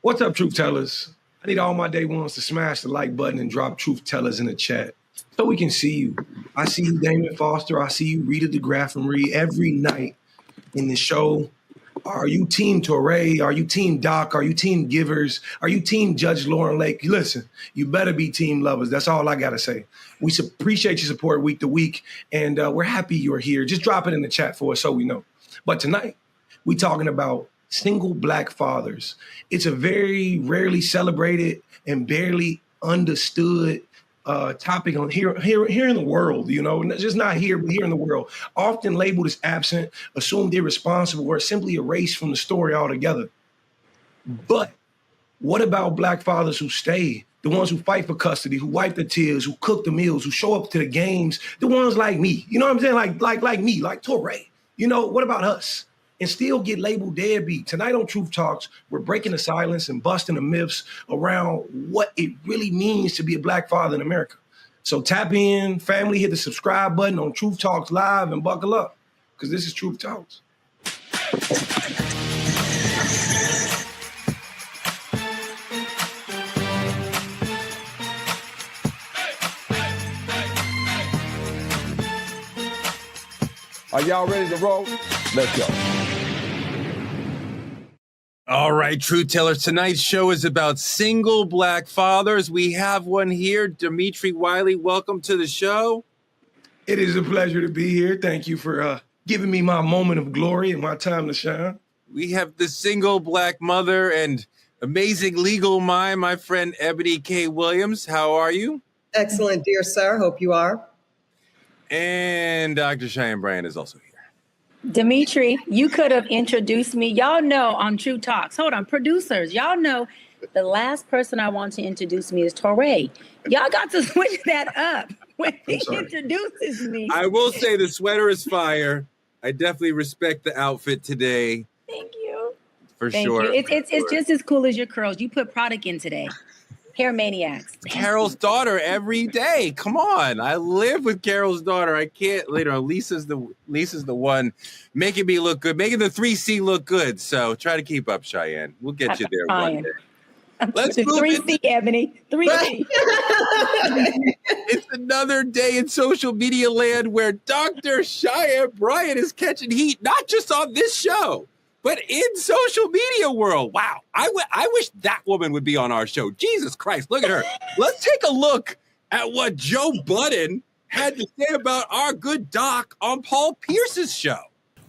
What's up, Truth Tellers? I need all my day ones to smash the like button and drop Truth Tellers in the chat so we can see you. I see you, Damon Foster. I see you, Rita DeGraff and Reed, every night in the show. Are you Team Torrey? Are you Team Doc? Are you Team Givers? Are you Team Judge Lauren Lake? Listen, you better be Team Lovers. That's all I got to say. We appreciate your support week to week, and we're happy you're here. Just drop it in the chat for us so we know. But tonight, we're talking about single Black fathers. It's a very rarely celebrated and barely understood topic on here in the world, you know, just not here, but here in the world, often labeled as absent, assumed irresponsible, or simply erased from the story altogether. But what about Black fathers who stay, the ones who fight for custody, who wipe the tears, who cook the meals, who show up to the games, the ones like me, you know what I'm saying? Like me, like Torrey, you know, what about us? And still get labeled deadbeat. Tonight on Truth Talks, we're breaking the silence and busting the myths around what it really means to be a Black father in America. So tap in, family, hit the subscribe button on Truth Talks Live and buckle up, because this is Truth Talks. Are y'all ready to roll? Let's go. All right, Truth Tellers, tonight's show is about single Black fathers. We have one here, Dimitri Wiley. Welcome to the show. It is a pleasure to be here. Thank you for giving me my moment of glory and my time to shine. We have the single Black mother and amazing legal mind, my friend Ebony K. Williams. How are you? Excellent, dear sir. Hope you are. And Dr. Cheyenne Bryant is also here. Dimitri, you could have introduced me. Y'all know on True Talks. Hold on, producers. Y'all know the last person I want to introduce me is Torrey. Y'all got to switch that up when he introduces me. I will say the sweater is fire. I definitely respect the outfit today. Thank you. For Thank sure. you. It's just as cool as your curls. You put product in today. Hair maniacs. Carol's daughter every day. Come on. I live with Carol's daughter. I can't later. Lisa's the one making me look good, making the 3C look good. So try to keep up, Cheyenne. We'll get you there one day. Let's move 3C, Ebony. 3C. It's another day in social media land where Dr. Cheyenne Bryant is catching heat, not just on this show, but in social media world. Wow. I wish that woman would be on our show. Jesus Christ, look at her. Let's take a look at what Joe Budden had to say about our good doc on Paul Pierce's show.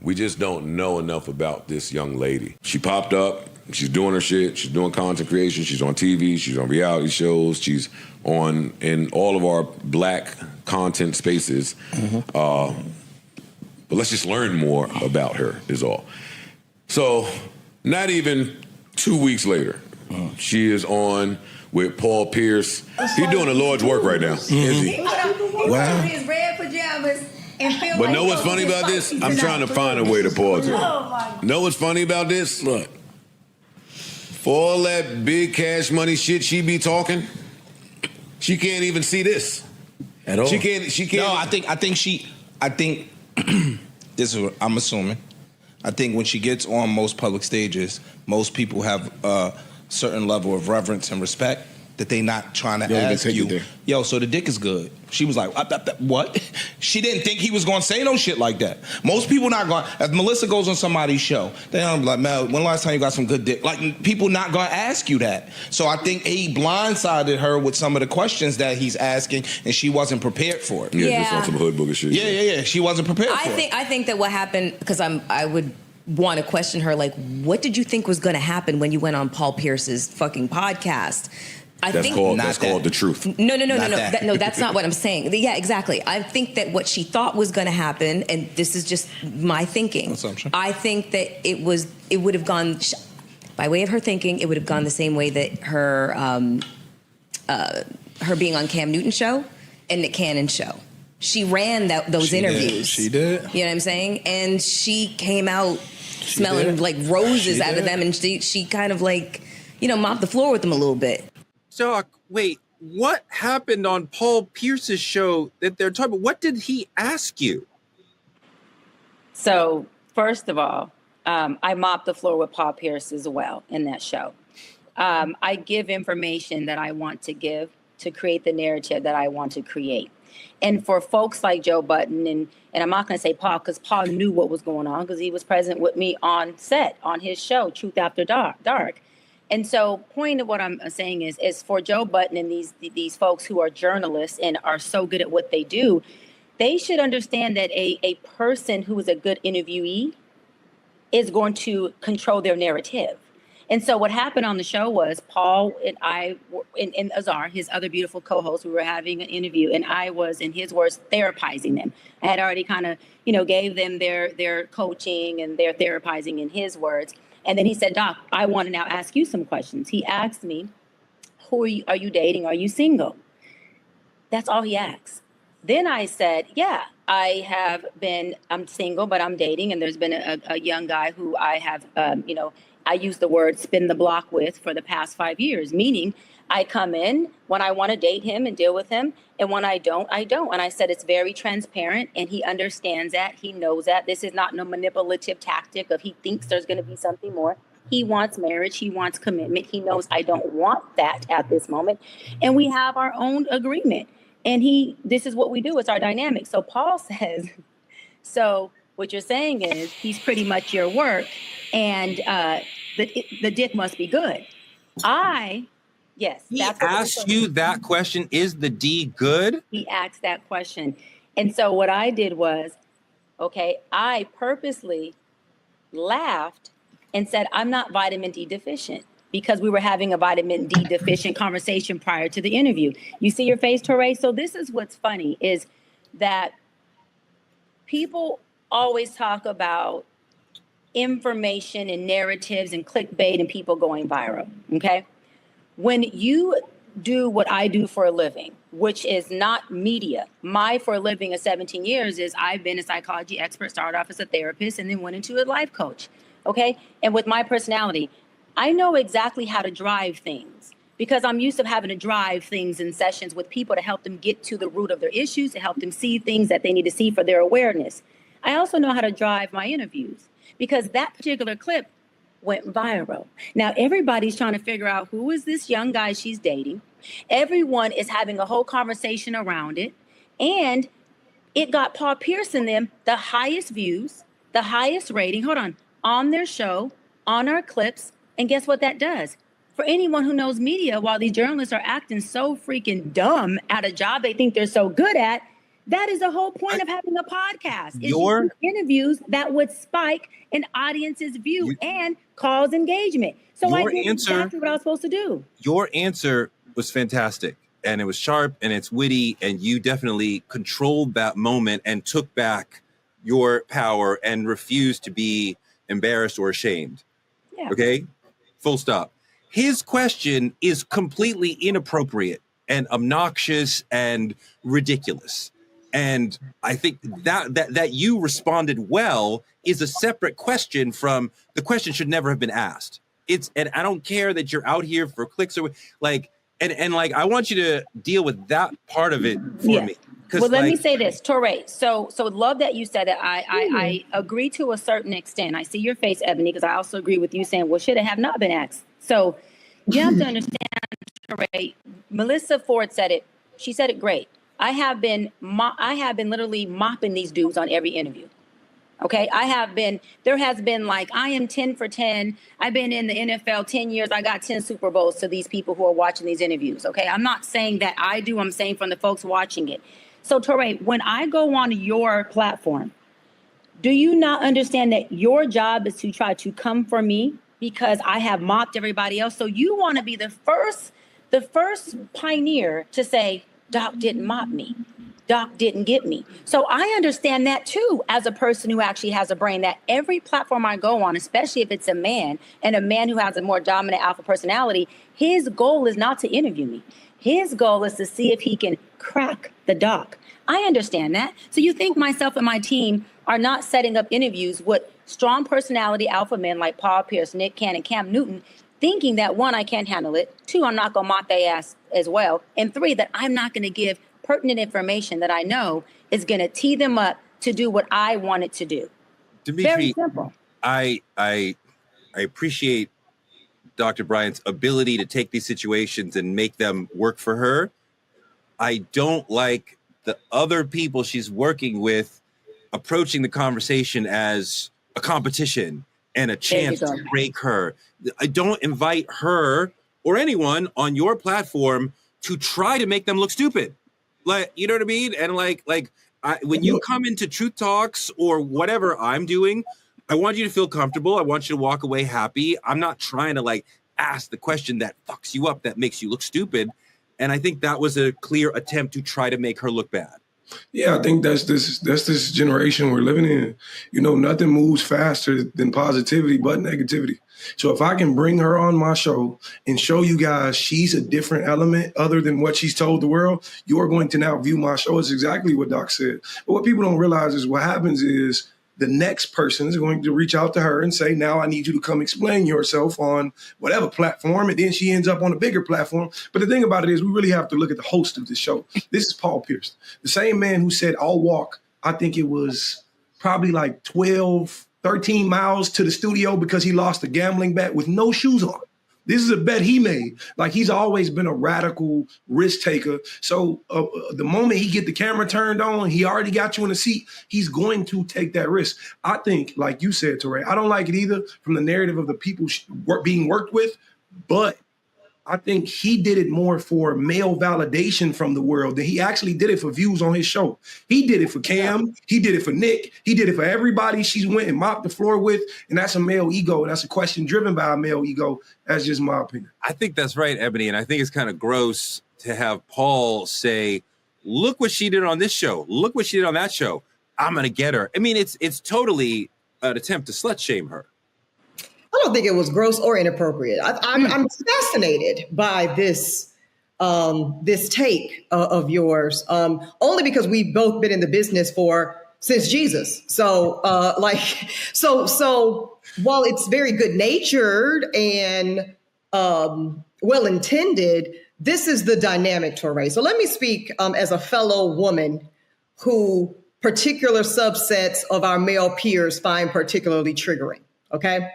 We just don't know enough about this young lady. She popped up. She's doing her shit. She's doing content creation. She's on TV. She's on reality shows. She's in all of our Black content spaces. But let's just learn more about her is all. So not even 2 weeks later, she is on with Paul Pierce. He's doing the Lord's work right now, is he? Wow. His red pajamas and feel But like know what's funny about this? I'm trying to find a way to pause it. Know what's funny about this? What? For all that big cash money shit she be talking, she can't even see this. At all. She can't. No, I think this is what I'm assuming. I think when she gets on most public stages, most people have a certain level of reverence and respect that they not trying to ask you, yo, so the dick is good. She was like, what? She didn't think he was going to say no shit like that. Most people not going, if Melissa goes on somebody's show, they don't be like, man, when last time you got some good dick? Like, people not going to ask you that. So I think he blindsided her with some of the questions that he's asking, and she wasn't prepared for it. Yeah, just on some hood booger shit. Yeah. She wasn't prepared for it. I think that what happened, because I would want to question her, like, what did you think was going to happen when you went on Paul Pierce's fucking podcast? That's called The Truth. No, that's not what I'm saying. Yeah, exactly. I think that what she thought was going to happen, and this is just my thinking. Assumption. I think that it would have gone, by way of her thinking, it would have gone the same way that her being on Cam Newton's show and Nick Cannon's show. She ran those interviews. She did. You know what I'm saying? And she came out smelling like roses out of them, and she kind of like, mopped the floor with them a little bit. Doc, wait, what happened on Paul Pierce's show that they're talking about? What did he ask you? So, first of all, I mopped the floor with Paul Pierce as well in that show. I give information that I want to give to create the narrative that I want to create. And for folks like Joe Budden, and I'm not going to say Paul, because Paul knew what was going on because he was present with me on set on his show, Truth After Dark. And so point of what I'm saying is for Joe Budden and these folks who are journalists and are so good at what they do, they should understand that a person who is a good interviewee is going to control their narrative. And so what happened on the show was Paul and I, and Azar, his other beautiful co-host, we were having an interview, and I was, in his words, therapizing them. I had already kind of, gave them their coaching and their therapizing in his words. And then he said, Doc, I want to now ask you some questions. He asked me, who are you dating? Are you single? That's all he asked. Then I said, yeah, I'm single, but I'm dating. And there's been a young guy who I have, I use the word spin the block with for the past 5 years, meaning I come in when I want to date him and deal with him. And when I don't, I don't. And I said, it's very transparent. And he understands that. He knows that. This is not no manipulative tactic of he thinks there's going to be something more. He wants marriage. He wants commitment. He knows I don't want that at this moment. And we have our own agreement. And this is what we do. It's our dynamic. So Paul says, so what you're saying is he's pretty much your work. And the dick must be good. Yes. He asked you that question, is the D good? He asked that question. And so what I did was, I purposely laughed and said, I'm not vitamin D deficient, because we were having a vitamin D deficient conversation prior to the interview. You see your face, Torre? So this is what's funny, is that people always talk about information and narratives and clickbait and people going viral, okay? When you do what I do for a living, which is not media, my for a living of 17 years is I've been a psychology expert, started off as a therapist, and then went into a life coach, okay? And with my personality, I know exactly how to drive things because I'm used to having to drive things in sessions with people to help them get to the root of their issues, to help them see things that they need to see for their awareness. I also know how to drive my interviews because that particular clip went viral. Now, everybody's trying to figure out who is this young guy she's dating. Everyone is having a whole conversation around it. And it got Paul Pierce and them the highest views, the highest rating, on their show, on our clips. And guess what that does? For anyone who knows media, while these journalists are acting so freaking dumb at a job they think they're so good at, that is the whole point of having a podcast. Is interviews that would spike an audience's view and cause engagement. So I did exactly what I was supposed to do. Your answer was fantastic, and it was sharp, and it's witty, and you definitely controlled that moment and took back your power and refused to be embarrassed or ashamed. Yeah. Okay? Full stop. His question is completely inappropriate and obnoxious and ridiculous. And I think that you responded well is a separate question from the question should never have been asked. And I don't care that you're out here for clicks or and I want you to deal with that part of it for me. Well, let me say this, Torre. So love that you said that. I agree to a certain extent. I see your face, Ebony, because I also agree with you saying, well, should it have not been asked? So you have to understand, Torre. Melissa Ford said it. She said it great. I have been literally mopping these dudes on every interview. Okay, there has been I am 10 for 10. I've been in the NFL 10 years. I got 10 Super Bowls to these people who are watching these interviews. Okay, I'm not saying that I do. I'm saying from the folks watching it. So, Torre, when I go on your platform, do you not understand that your job is to try to come for me because I have mopped everybody else? So you want to be the first pioneer to say, Doc didn't mop me. Doc didn't get me. So I understand that too, as a person who actually has a brain, that every platform I go on, especially if it's a man and a man who has a more dominant alpha personality, his goal is not to interview me. His goal is to see if he can crack the doc. I understand that. So you think myself and my team are not setting up interviews with strong personality alpha men like Paul Pierce, Nick Cannon, Cam Newton, thinking that one, I can't handle it. Two, I'm not going to mop their ass as well. And three, that I'm not going to give pertinent information that I know is going to tee them up to do what I want it to do. Dimitri, very simple. I appreciate Dr. Bryant's ability to take these situations and make them work for her. I don't like the other people she's working with approaching the conversation as a competition and a chance to break her. I don't invite her or anyone on your platform to try to make them look stupid. Like, you know what I mean? And when you come into Truth Talks or whatever I'm doing, I want you to feel comfortable. I want you to walk away happy. I'm not trying to ask the question that fucks you up, that makes you look stupid. And I think that was a clear attempt to try to make her look bad. Yeah, I think that's this generation we're living in. Nothing moves faster than positivity but negativity. So if I can bring her on my show and show you guys she's a different element other than what she's told the world, you are going to now view my show as exactly what Doc said. But what people don't realize is what happens is the next person is going to reach out to her and say, now I need you to come explain yourself on whatever platform. And then she ends up on a bigger platform. But the thing about it is we really have to look at the host of the show. This is Paul Pierce, the same man who said, I'll walk, I think it was probably 13 miles to the studio because he lost a gambling bet with no shoes on. This is a bet he made. He's always been a radical risk taker. So the moment he get the camera turned on, he already got you in a seat. He's going to take that risk. I think, like you said, Touré, I don't like it either from the narrative of the people being worked with, but I think he did it more for male validation from the world than he actually did it for views on his show. He did it for Cam. He did it for Nick. He did it for everybody she went and mopped the floor with. And that's a male ego. And that's a question driven by a male ego. That's just my opinion. I think that's right, Ebony. And I think it's kind of gross to have Paul say, look what she did on this show. Look what she did on that show. I'm going to get her. I mean, it's totally an attempt to slut shame her. I don't think it was gross or inappropriate. I'm fascinated by this take of yours, only because we've both been in the business since Jesus. So while it's very good natured and well intended, this is the dynamic, Touré. So let me speak as a fellow woman who particular subsets of our male peers find particularly triggering. Okay.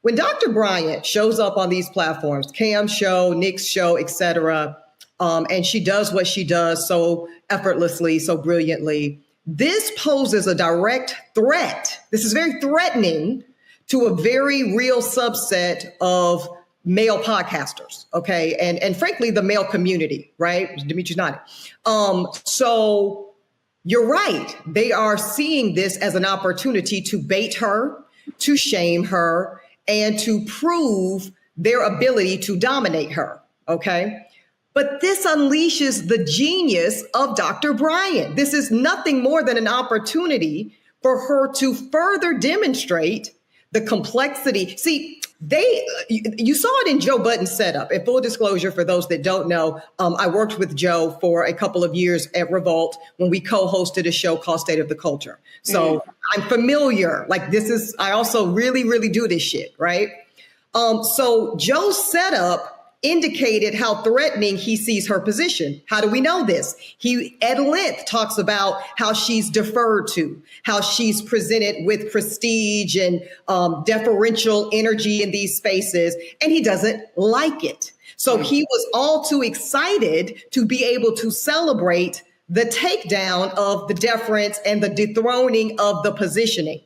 When Dr. Bryant shows up on these platforms, Cam's show, Nick's show, et cetera, and she does what she does so effortlessly, so brilliantly, this poses a direct threat. This is very threatening to a very real subset of male podcasters, okay? And frankly, the male community, right? Dimitri's nodding. So you're right. They are seeing this as an opportunity to bait her, to shame her, and to prove their ability to dominate her, okay? But this unleashes the genius of Dr. Bryant. This is nothing more than an opportunity for her to further demonstrate the complexity. See, you saw it in Joe Budden's setup. And full disclosure, for those that don't know, I worked with Joe for a couple of years at Revolt when we co-hosted a show called State of the Culture. So I'm familiar. I also really, really do this shit, right? So Joe's setup indicated how threatening he sees her position. How do we know this? He at length talks about how she's deferred to, how she's presented with prestige and deferential energy in these spaces, and he doesn't like it. So he was all too excited to be able to celebrate the takedown of the deference and the dethroning of the positioning.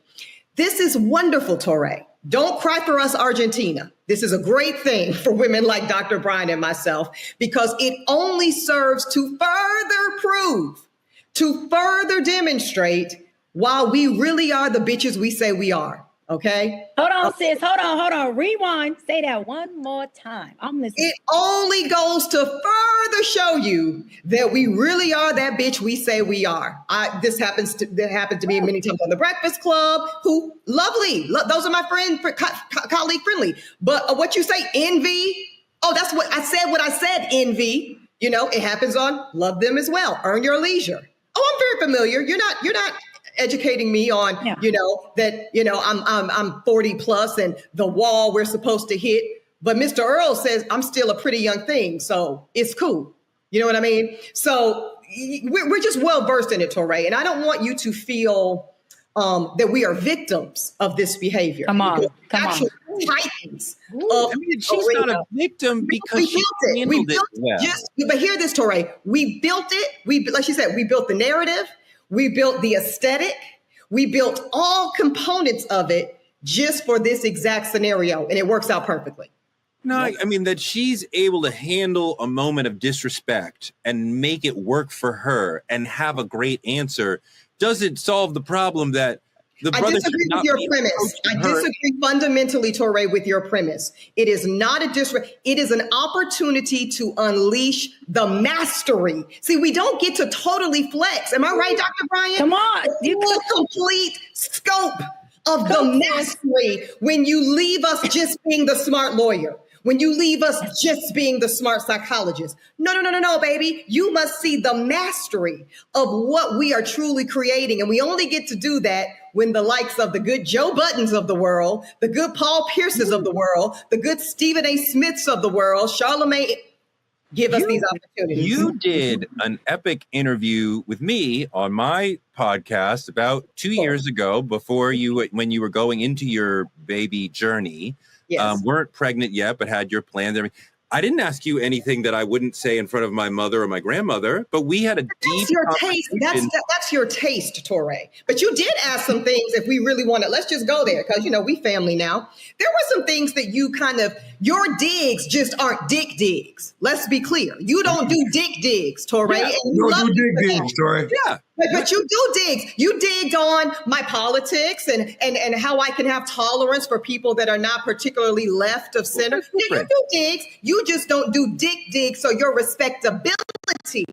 This is wonderful, Touré. Don't cry for us, Argentina. This is a great thing for women like Dr. Bryant and myself, because it only serves to further prove, to further demonstrate why we really are the bitches we say we are. Okay. Hold on, sis. Hold on. Rewind. Say that one more time. I'm listening. It only goes to further show you that we really are that bitch we say we are. That happened to me many times on the Breakfast Club. Who lovely. Those are my friend, colleague friendly. But what you say, envy. Oh, that's what I said. What I said, envy. You know, it happens on Love Them as well. Earn Your Leisure. Oh, I'm very familiar. You're not educating me on, I'm 40 plus and the wall we're supposed to hit. But Mr. Earl says I'm still a pretty young thing, so it's cool. You know what I mean? So we're just well versed in it, Touré. And I don't want you to feel that we are victims of this behavior. Come on. titans. I mean, she's not a victim because she handled it well. But hear this, Torre. We built it. Like she said, we built the narrative. We built the aesthetic. We built all components of it just for this exact scenario, and it works out perfectly. No, I mean that she's able to handle a moment of disrespect and make it work for her and have a great answer doesn't solve the problem that the brother. I disagree with your premise. I disagree fundamentally, Torre, with your premise. It is not a disrespect. It is an opportunity to unleash the mastery. See, we don't get to totally flex. Am I right, Dr. Bryant? Come on. The complete scope of the mastery when you leave us just being the smart lawyer. When you leave us just being the smart psychologist. No, baby. You must see the mastery of what we are truly creating. And we only get to do that when the likes of the good Joe Buddens of the world, the good Paul Pierces of the world, the good Stephen A. Smiths of the world, Charlemagne, give us these opportunities. You did an epic interview with me on my podcast about 2 years ago when you were going into your baby journey. Yes. Weren't pregnant yet, but had your plans. I didn't ask you anything that I wouldn't say in front of my mother or my grandmother, but we had a deep conversation. That's your taste, Torre. But you did ask some things if we really want to. Let's just go there because, we family now. There were some things that you your digs just aren't dick digs. Let's be clear. You don't do dick digs, Torre. Yeah, you don't do dick digs, Torre. Yeah. But you do digs. You digged on my politics and how I can have tolerance for people that are not particularly left of center. Yeah, you do digs. You just don't do dick digs. So your respectability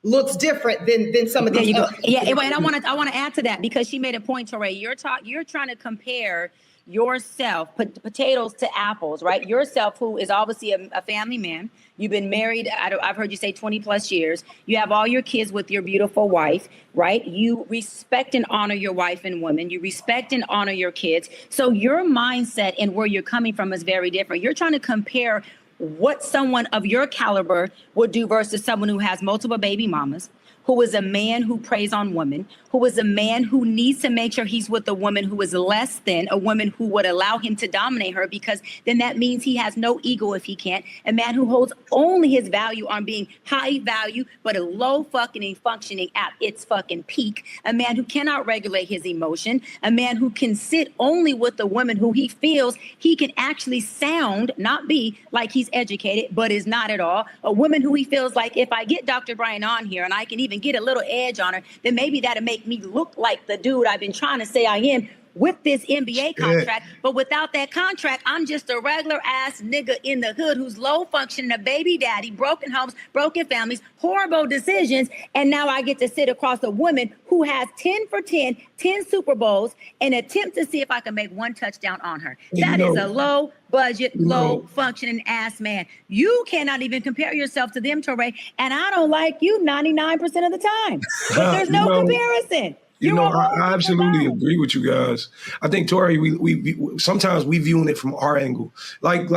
looks different than some of these. There you go. Yeah, and I want to add to that because she made a point, Torre. You're trying to compare yourself, potatoes to apples, right? Yourself, who is obviously a family man. You've been married, I've heard you say 20 plus years. You have all your kids with your beautiful wife, right? You respect and honor your wife and women. You respect and honor your kids. So your mindset and where you're coming from is very different. You're trying to compare what someone of your caliber would do versus someone who has multiple baby mamas, who is a man who preys on women, who is a man who needs to make sure he's with a woman who is less than, a woman who would allow him to dominate her, because then that means he has no ego if he can't. A man who holds only his value on being high value, but a low fucking functioning at its fucking peak. A man who cannot regulate his emotion. A man who can sit only with a woman who he feels he can actually sound, not be like he's educated, but is not at all. A woman who he feels like if I get Dr. Bryant on here and I can even get a little edge on her, then maybe that'll make me look like the dude I've been trying to say I am with this NBA contract. But without that contract, I'm just a regular ass nigga in the hood who's low functioning, a baby daddy, broken homes, broken families, horrible decisions. And now I get to sit across a woman who has 10 for 10 Super Bowls and attempt to see if I can make one touchdown on her. That is a low budget, low functioning ass man. You cannot even compare yourself to them, Torre. And I don't like you 99% of the time. But there's no comparison. I absolutely agree with you guys. I think, Tori, we sometimes we viewing it from our angle. Like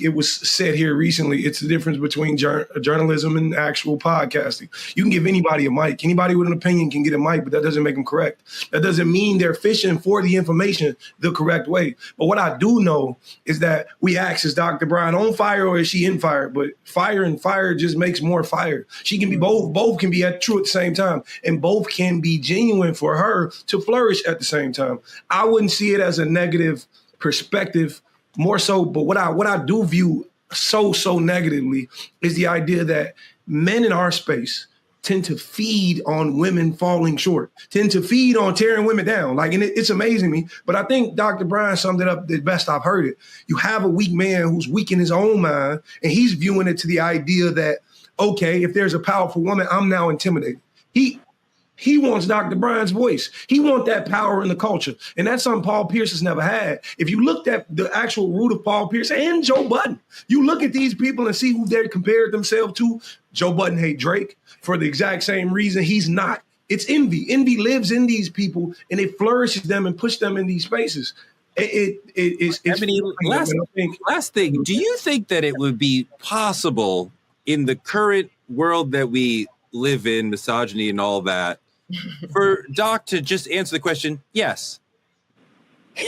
it was said here recently, it's the difference between journalism and actual podcasting. You can give anybody a mic. Anybody with an opinion can get a mic, but that doesn't make them correct. That doesn't mean they're fishing for the information the correct way. But what I do know is that we ask, is Dr. Bryant on fire or is she in fire? But fire and fire just makes more fire. She can be both. Both can be true at the same time. And both can be genuine for her to flourish at the same time. I wouldn't see it as a negative perspective, more so, but what I do view so negatively is the idea that men in our space tend to feed on women falling short, tend to feed on tearing women down. And it's amazing me, but I think Dr. Bryant summed it up the best I've heard it. You have a weak man who's weak in his own mind, and he's viewing it to the idea that, okay, if there's a powerful woman, I'm now intimidated. He wants Dr. Bryant's voice. He wants that power in the culture. And that's something Paul Pierce has never had. If you looked at the actual root of Paul Pierce and Joe Budden, you look at these people and see who they compared themselves to. Joe Budden hate Drake for the exact same reason. He's not. It's envy. Envy lives in these people and it flourishes them and pushes them in these spaces. Last thing, do you think that it would be possible in the current world that we live in, misogyny and all that, for Doc to just answer the question, yes? So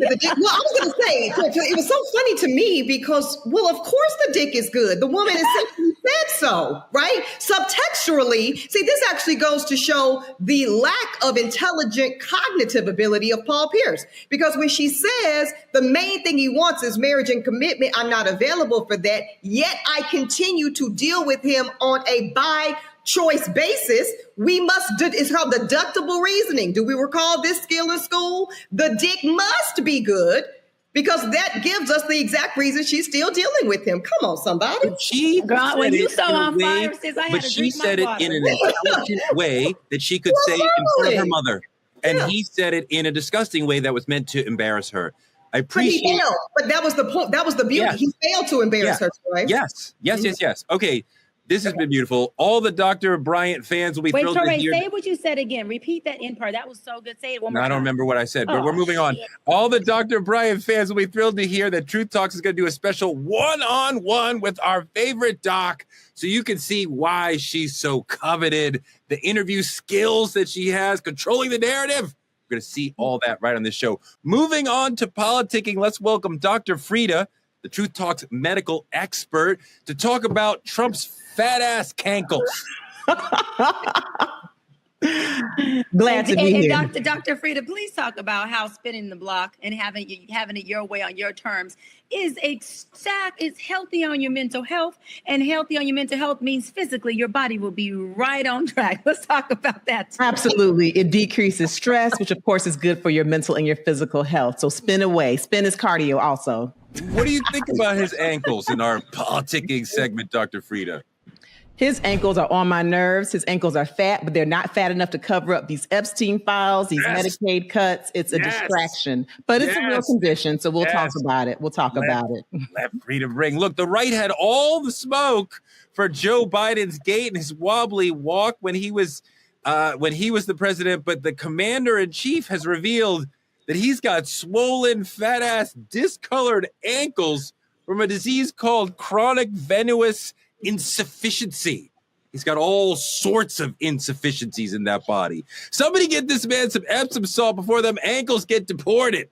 Well, I was going to say, it was so funny to me because, well, of course the dick is good. The woman essentially said so, right? Subtextually, see, this actually goes to show the lack of intelligent cognitive ability of Paul Pierce. Because when she says the main thing he wants is marriage and commitment, I'm not available for that, yet I continue to deal with him on a by-choice basis, it's called deductible reasoning. Do we recall this skill in school? The dick must be good because that gives us the exact reason she's still dealing with him. Come on, somebody. Girl, when you so on fire, sis, I had but to she drink said my it water. in an intelligent way that she could say in front of her mother. And he said it in a disgusting way that was meant to embarrass her. I appreciate. But he failed. But that was the point. That was the beauty. Yeah. He failed to embarrass her, right? Yes. Okay. This has been beautiful. All the Dr. Bryant fans will be thrilled to hear. Say what you said again. Repeat that end part. That was so good. Say it one more time. I don't remember what I said, but we're moving on. All the Dr. Bryant fans will be thrilled to hear that Truth Talks is going to do a special one-on-one with our favorite doc so you can see why she's so coveted, the interview skills that she has, controlling the narrative. We're going to see all that right on this show. Moving on to politicking, let's welcome Dr. Frita, the Truth Talks medical expert, to talk about Trump's fat-ass cankles. Glad to be here. Dr. Frita, please talk about how spinning the block and having it your way on your terms is healthy on your mental health, and healthy on your mental health means physically your body will be right on track. Let's talk about that too. Absolutely. It decreases stress, which of course is good for your mental and your physical health. So spin away. Spin is cardio also. What do you think about his ankles in our politicking segment, Dr. Frita? His ankles are on my nerves. His ankles are fat, but they're not fat enough to cover up these Epstein files, these Medicaid cuts. It's a distraction, but it's a real condition. So we'll talk about it. Let Frita ring. Look, the right had all the smoke for Joe Biden's gait and his wobbly walk when he was the president, but the commander in chief has revealed that he's got swollen, fat ass, discolored ankles from a disease called chronic venous insufficiency. He's got all sorts of insufficiencies in that body. Somebody get this man some Epsom salt before them ankles get deported.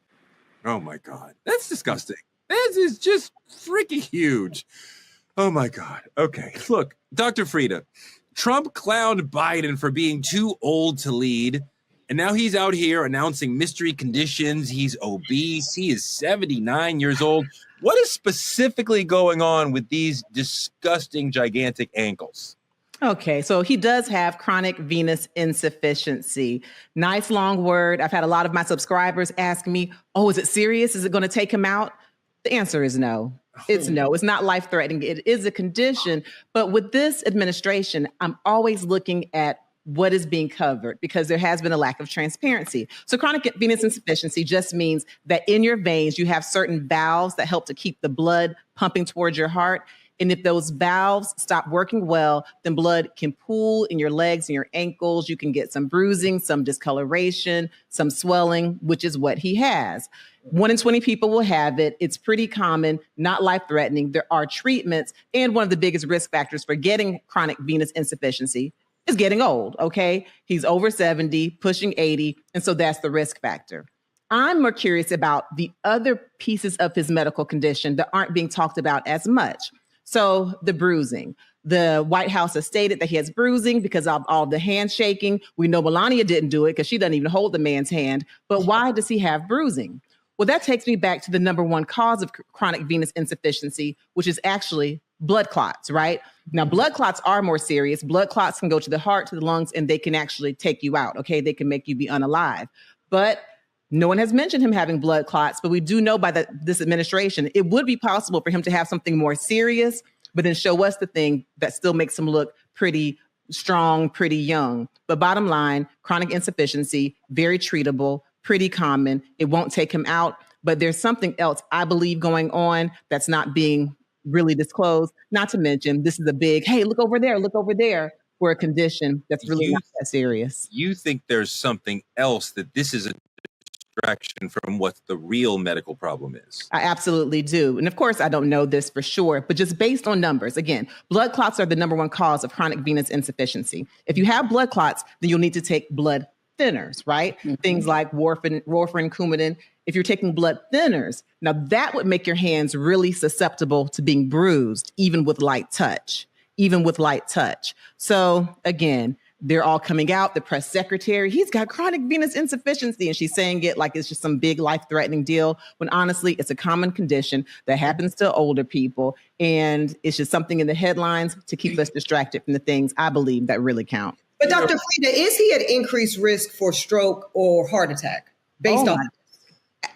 Oh my God. That's disgusting. This is just freaking huge. Oh my God. Okay. Look, Dr. Frita, Trump clowned Biden for being too old to lead. And now he's out here announcing mystery conditions. He's obese. He is 79 years old. What is specifically going on with these disgusting, gigantic ankles? Okay, so he does have chronic venous insufficiency. Nice long word. I've had a lot of my subscribers ask me, oh, is it serious? Is it going to take him out? The answer is no. It's no. It's not life-threatening. It is a condition. But with this administration, I'm always looking at what is being covered because there has been a lack of transparency. So chronic venous insufficiency just means that in your veins, you have certain valves that help to keep the blood pumping towards your heart. And if those valves stop working well, then blood can pool in your legs and your ankles. You can get some bruising, some discoloration, some swelling, which is what he has. 1 in 20 people will have it. It's pretty common, not life-threatening. There are treatments. And one of the biggest risk factors for getting chronic venous insufficiency is getting old, okay? He's over 70, pushing 80, and so that's the risk factor. I'm more curious about the other pieces of his medical condition that aren't being talked about as much. So the bruising. The White House has stated that he has bruising because of all the handshaking. We know Melania didn't do it because she doesn't even hold the man's hand. But why does he have bruising? Well, that takes me back to the number one cause of chronic venous insufficiency, which is actually blood clots, right? Now, blood clots are more serious. Blood clots can go to the heart, to the lungs, and they can actually take you out, okay? They can make you be unalive. But no one has mentioned him having blood clots, but we do know by this administration, it would be possible for him to have something more serious, but then show us the thing that still makes him look pretty strong, pretty young. But bottom line, chronic insufficiency, very treatable, pretty common. It won't take him out, but there's something else I believe going on that's not being really disclosed. Not to mention, this is a big, hey, look over there for a condition that's really not that serious. You think there's something else, that this is a distraction from what the real medical problem is? I absolutely do. And of course, I don't know this for sure, but just based on numbers, again, blood clots are the number one cause of chronic venous insufficiency. If you have blood clots, then you'll need to take blood thinners, right? Mm-hmm. Things like warfarin, Coumadin. if you're taking blood thinners, now that would make your hands really susceptible to being bruised, even with light touch. So again, they're all coming out. The press secretary, he's got chronic venous insufficiency. And she's saying it like it's just some big life-threatening deal, when honestly, it's a common condition that happens to older people. And it's just something in the headlines to keep us distracted from the things I believe that really count. But Dr. Frita, is he at increased risk for stroke or heart attack based on?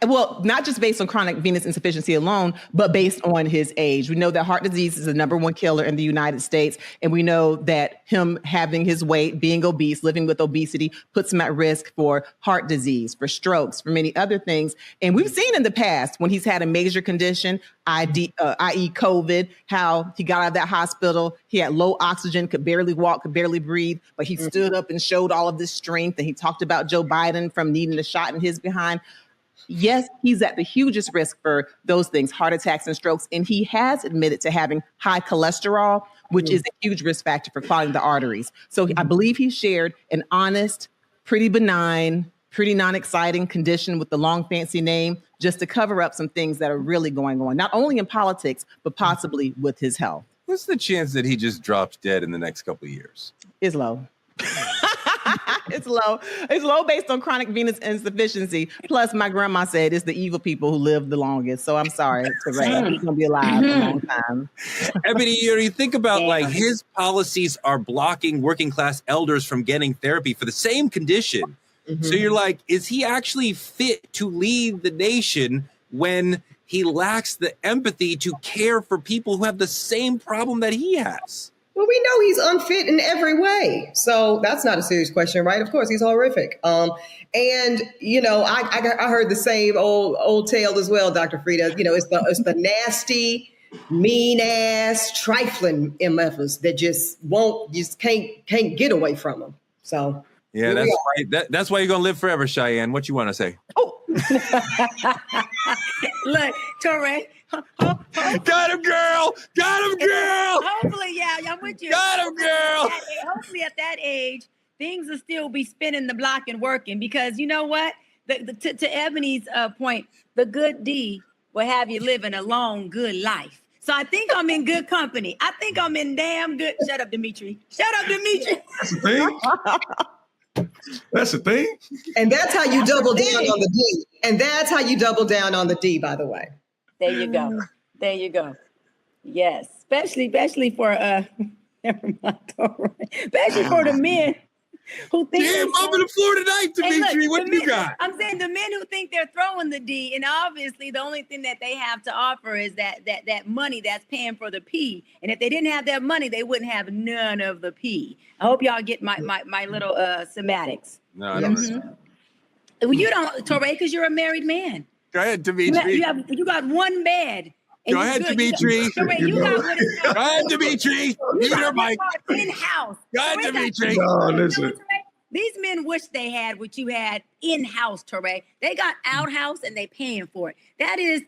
Well, not just based on chronic venous insufficiency alone, but based on his age. We know that heart disease is the #1 killer in the United States. And we know that him having his weight, being obese, living with obesity, puts him at risk for heart disease, for strokes, for many other things. And we've seen in the past when he's had a major condition, i.e. COVID, how he got out of that hospital. He had low oxygen, could barely walk, could barely breathe, but he stood up and showed all of this strength. And he talked about Joe Biden from needing a shot in his behind. Yes, he's at the hugest risk for those things, heart attacks and strokes. And he has admitted to having high cholesterol, which is a huge risk factor for clogging the arteries. So I believe he shared an honest, pretty benign, pretty non-exciting condition with the long fancy name, just to cover up some things that are really going on, not only in politics, but possibly with his health. What's the chance that he just drops dead in the next couple of years? It's low. It's low. It's low based on chronic venous insufficiency. Plus, my grandma said it's the evil people who live the longest. So I'm sorry, Teray. He's going to be alive for a long time. Ebony, you think about like his policies are blocking working class elders from getting therapy for the same condition. So you're like, is he actually fit to lead the nation when he lacks the empathy to care for people who have the same problem that he has? Well, we know he's unfit in every way. So that's not a serious question, right? Of course, he's horrific. And, you know, I heard the same old tale as well, Dr. Frita. You know, it's the nasty, mean ass, trifling MFers that just can't get away from him. So yeah, that's right. That's why you're gonna live forever, Cheyenne. What you want to say? Oh, look, Torre. Got him, girl! Got him, girl! Hopefully, yeah, I'm with you. Got him, girl! Hopefully, at that age, things will still be spinning the block and working, because you know what? To Ebony's point, the good D will have you living a long, good life. So I think I'm in good company. I think I'm in damn good. Shut up, Dimitri. Shut up, Dimitri. That's the thing. That's the thing. And that's how you double down on the D. And that's how you double down on the D, by the way. There you go. There you go. Yes, especially for never mind. Especially for the men who think. Damn, I'm on the floor tonight, Dimitri. Hey, what do you got? I'm saying the men who think they're throwing the D, and obviously the only thing that they have to offer is that money that's paying for the P. And if they didn't have that money, they wouldn't have none of the P. I hope y'all get my little semantics. No, I don't understand. Well, you don't, Torre, because you're a married man. Go ahead, Dimitri. You got one bed. Go ahead, Dimitri. Go ahead, Dimitri. Mute her mic. In-house. Go ahead, Dimitri. No, listen. These men wish they had what you had in-house, Torre. They got outhouse and they paying for it. That is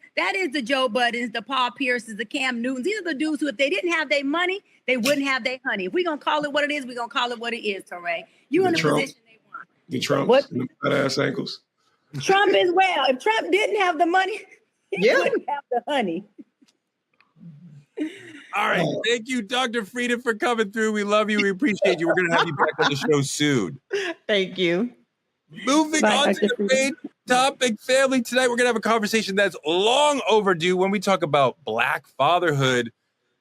the Joe Buddens, the Paul Pierces, the Cam Newtons. These are the dudes who, if they didn't have their money, they wouldn't have their honey. If we're going to call it what it is, we're going to call it what it is, Torre. You in the position they want. The Trump, the fat ass ankles. Trump as well. If Trump didn't have the money, he wouldn't have the honey. All right. Thank you, Dr. Frita, for coming through. We love you. We appreciate you. We're going to have you back on the show soon. Thank you. Moving on to the main topic, family. Tonight, we're going to have a conversation that's long overdue when we talk about Black fatherhood.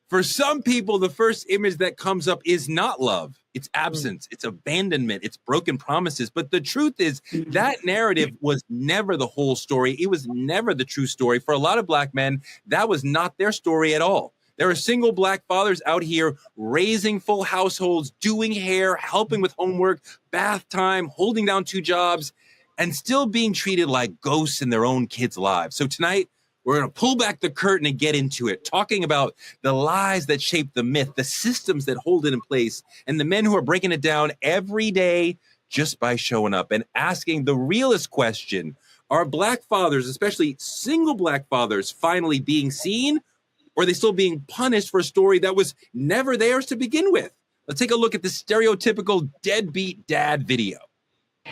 For some people, the first image that comes up is not love. It's absence. It's abandonment. It's broken promises. But the truth is that narrative was never the whole story. It was never the true story. For a lot of Black men, that was not their story at all. There are single Black fathers out here raising full households, doing hair, helping with homework, bath time, holding down 2 jobs, and still being treated like ghosts in their own kids' lives. So tonight, we're going to pull back the curtain and get into it, talking about the lies that shape the myth, the systems that hold it in place, and the men who are breaking it down every day just by showing up and asking the realest question: are Black fathers, especially single Black fathers, finally being seen, or are they still being punished for a story that was never theirs to begin with? Let's take a look at the stereotypical deadbeat dad video.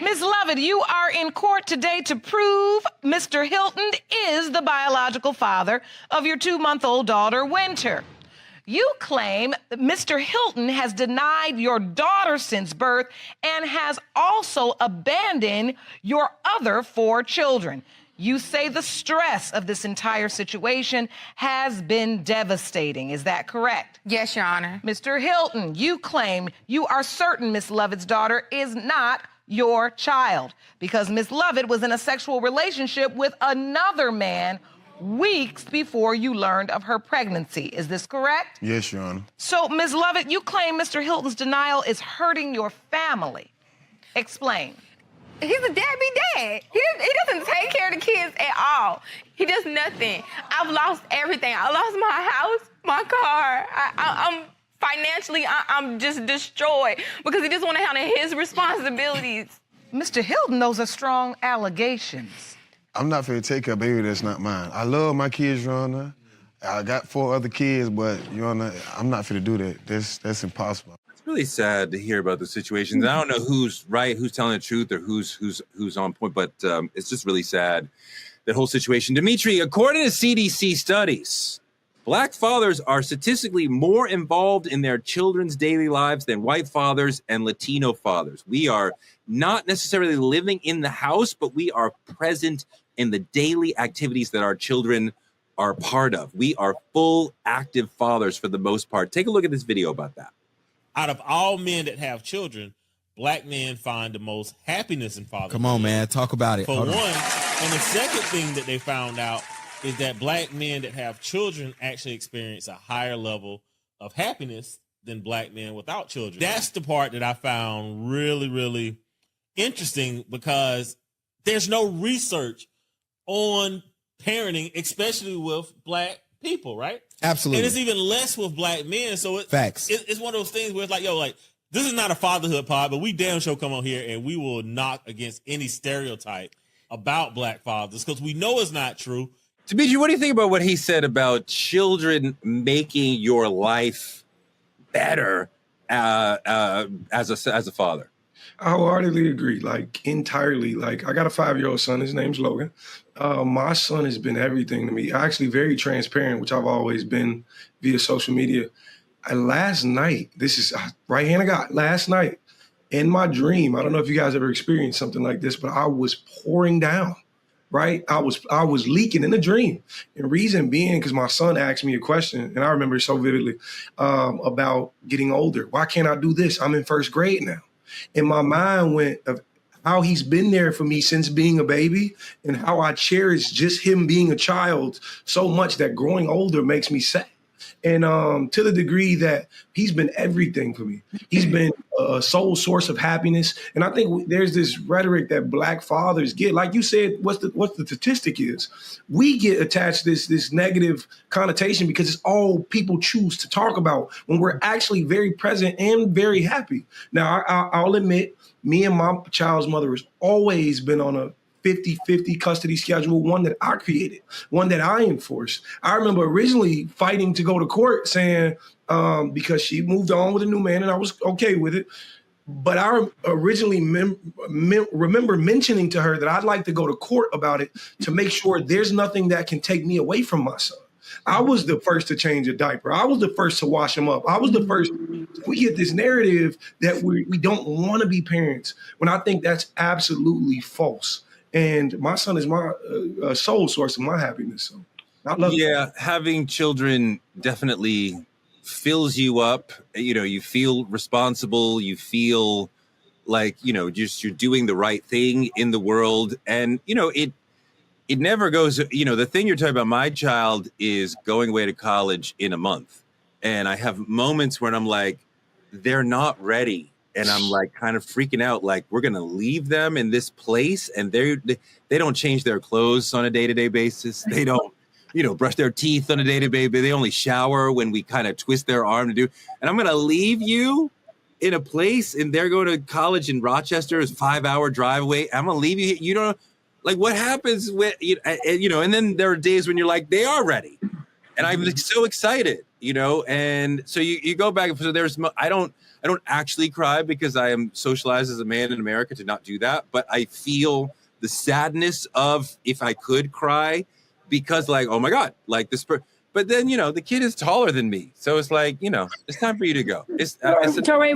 Ms. Lovett, you are in court today to prove Mr. Hilton is the biological father of your 2-month-old daughter, Winter. You claim that Mr. Hilton has denied your daughter since birth and has also abandoned your other 4 children. You say the stress of this entire situation has been devastating. Is that correct? Yes, Your Honor. Mr. Hilton, you claim you are certain Miss Lovett's daughter is not your child because Miss Lovett was in a sexual relationship with another man weeks before you learned of her pregnancy. Is this correct? Yes, Your Honor. So, Ms. Lovett, you claim Mr. Hilton's denial is hurting your family. Explain. He's a deadbeat dad. He doesn't take care of the kids at all. He does nothing. I've lost everything. I lost my house, my car. I'm financially, I'm just destroyed because he just want to handle his responsibilities. Mr. Hilton, those are strong allegations. I'm not finna take a baby that's not mine. I love my kids, Your Honor. I got 4 other kids, but, Your Honor, I'm not finna do that. That's impossible. It's really sad to hear about the situations. I don't know who's right, who's telling the truth, or who's on point, but it's just really sad, that whole situation. Dimitri, according to CDC studies, Black fathers are statistically more involved in their children's daily lives than white fathers and Latino fathers. We are not necessarily living in the house, but we are present in the daily activities that our children are part of. We are full, active fathers for the most part. Take a look at this video about that. Out of all men that have children, Black men find the most happiness in fatherhood. Come on, man. Talk about it. For one. And the second thing that they found out is that Black men that have children actually experience a higher level of happiness than Black men without children. That's the part that I found really, really interesting because there's no research on parenting, especially with Black people, right? Absolutely. And it's even less with Black men. So Facts. It's one of those things where it's like, yo, like, this is not a fatherhood pod, but we damn sure come on here and we will knock against any stereotype about Black fathers because we know it's not true. Dimitri, what do you think about what he said about children making your life better as a father? I wholeheartedly agree, like entirely. Like I got a 5-year-old son. His name's Logan. My son has been everything to me. Actually, very transparent, which I've always been via social media. Last night, this is right hand of God. Last night, in my dream, I don't know if you guys ever experienced something like this, but I was pouring down. Right, I was leaking in a dream, and reason being because my son asked me a question, and I remember it so vividly about getting older. Why can't I do this? I'm in 1st grade now. And my mind went of how he's been there for me since being a baby and how I cherish just him being a child so much that growing older makes me sad. And to the degree that he's been everything for me. He's been a sole source of happiness. And I think there's this rhetoric that Black fathers get. Like you said, what's the statistic is? We get attached this negative connotation because it's all people choose to talk about when we're actually very present and very happy. Now, I'll admit, me and my child's mother has always been on a 50-50 custody schedule, one that I created, one that I enforced. I remember originally fighting to go to court saying, because she moved on with a new man and I was okay with it. But I originally remember mentioning to her that I'd like to go to court about it to make sure there's nothing that can take me away from my son. I was the first to change a diaper. I was the first to wash him up. I was the first. We get this narrative that we don't want to be parents when I think that's absolutely false. And my son is my sole source of my happiness. So I love it. Having children definitely fills you up. You know, you feel responsible. You feel like, you know, just you're doing the right thing in the world. And, you know, it never goes, you know, the thing you're talking about, my child is going away to college in a month. And I have moments when I'm like, they're not ready. And I'm like kind of freaking out, like we're going to leave them in this place and they don't change their clothes on a day-to-day basis. They don't, you know, brush their teeth on a day-to-day basis. They only shower when we kind of twist their arm to do. And I'm going to leave you in a place and they're going to college in Rochester, is 5-hour drive away. I'm going to leave you. You don't like what happens with, you know, and then there are days when you're like, they are ready. And I'm so excited, and so you go back. So I don't actually cry because I am socialized as a man in America to not do that. But I feel the sadness of if I could cry because like, oh my God, like this. But then, the kid is taller than me. So it's like, it's time for you to go. Touré,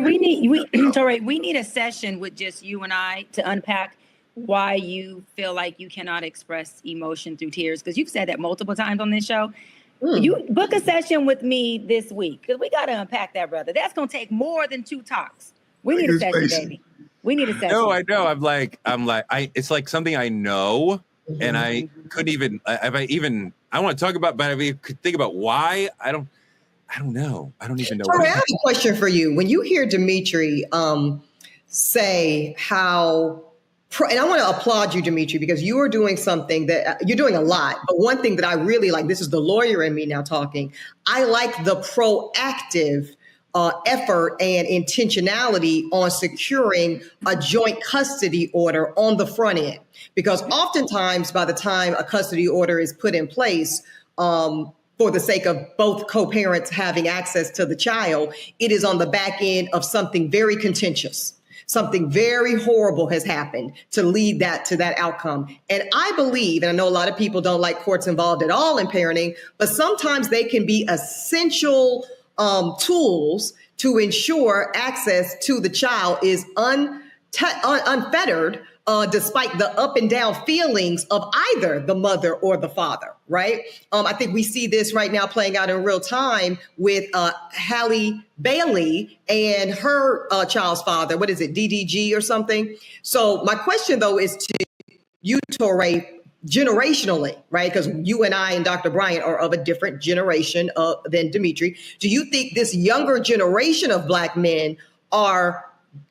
we need a session with just you and I to unpack why you feel like you cannot express emotion through tears. Because you've said that multiple times on this show. You book a session with me this week because we got to unpack that, brother. That's going to take more than 2 talks. We need a session, baby. We need a session. No, I know. It's like something I know, and I couldn't even. I want to talk about, but I could think about why. I don't know. I don't even know. Touré, I have a question for you. When you hear Dimitri say how. And I want to applaud you, Dimitri, because you are doing something that you're doing a lot. But one thing that I really like, this is the lawyer in me now talking. I like the proactive effort and intentionality on securing a joint custody order on the front end. Because oftentimes by the time a custody order is put in place, for the sake of both co-parents having access to the child, it is on the back end of something very contentious. Something very horrible has happened to lead to that outcome. And I believe, and I know a lot of people don't like courts involved at all in parenting, but sometimes they can be essential tools to ensure access to the child is unfettered, despite the up and down feelings of either the mother or the father, right? I think we see this right now playing out in real time with Halle Bailey and her child's father. What is it, DDG or something? So my question, though, is to you, Touré, generationally, right? Because you and I and Dr. Bryant are of a different generation than Dimitri. Do you think this younger generation of Black men are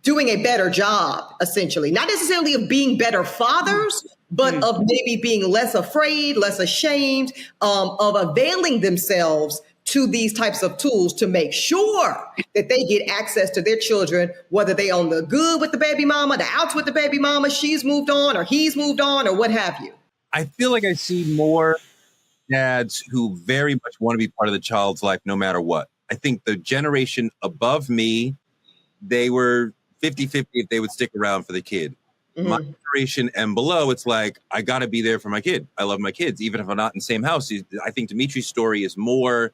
doing a better job, essentially, not necessarily of being better fathers, but of maybe being less afraid, less ashamed, of availing themselves to these types of tools to make sure that they get access to their children, whether they on the good with the baby mama, the outs with the baby mama, she's moved on or he's moved on or what have you? I feel like I see more dads who very much want to be part of the child's life no matter what. I think the generation above me, they were 50-50 if they would stick around for the kid. My generation and below, it's like, I got to be there for my kid. I love my kids, even if I'm not in the same house. I think Dimitri's story is more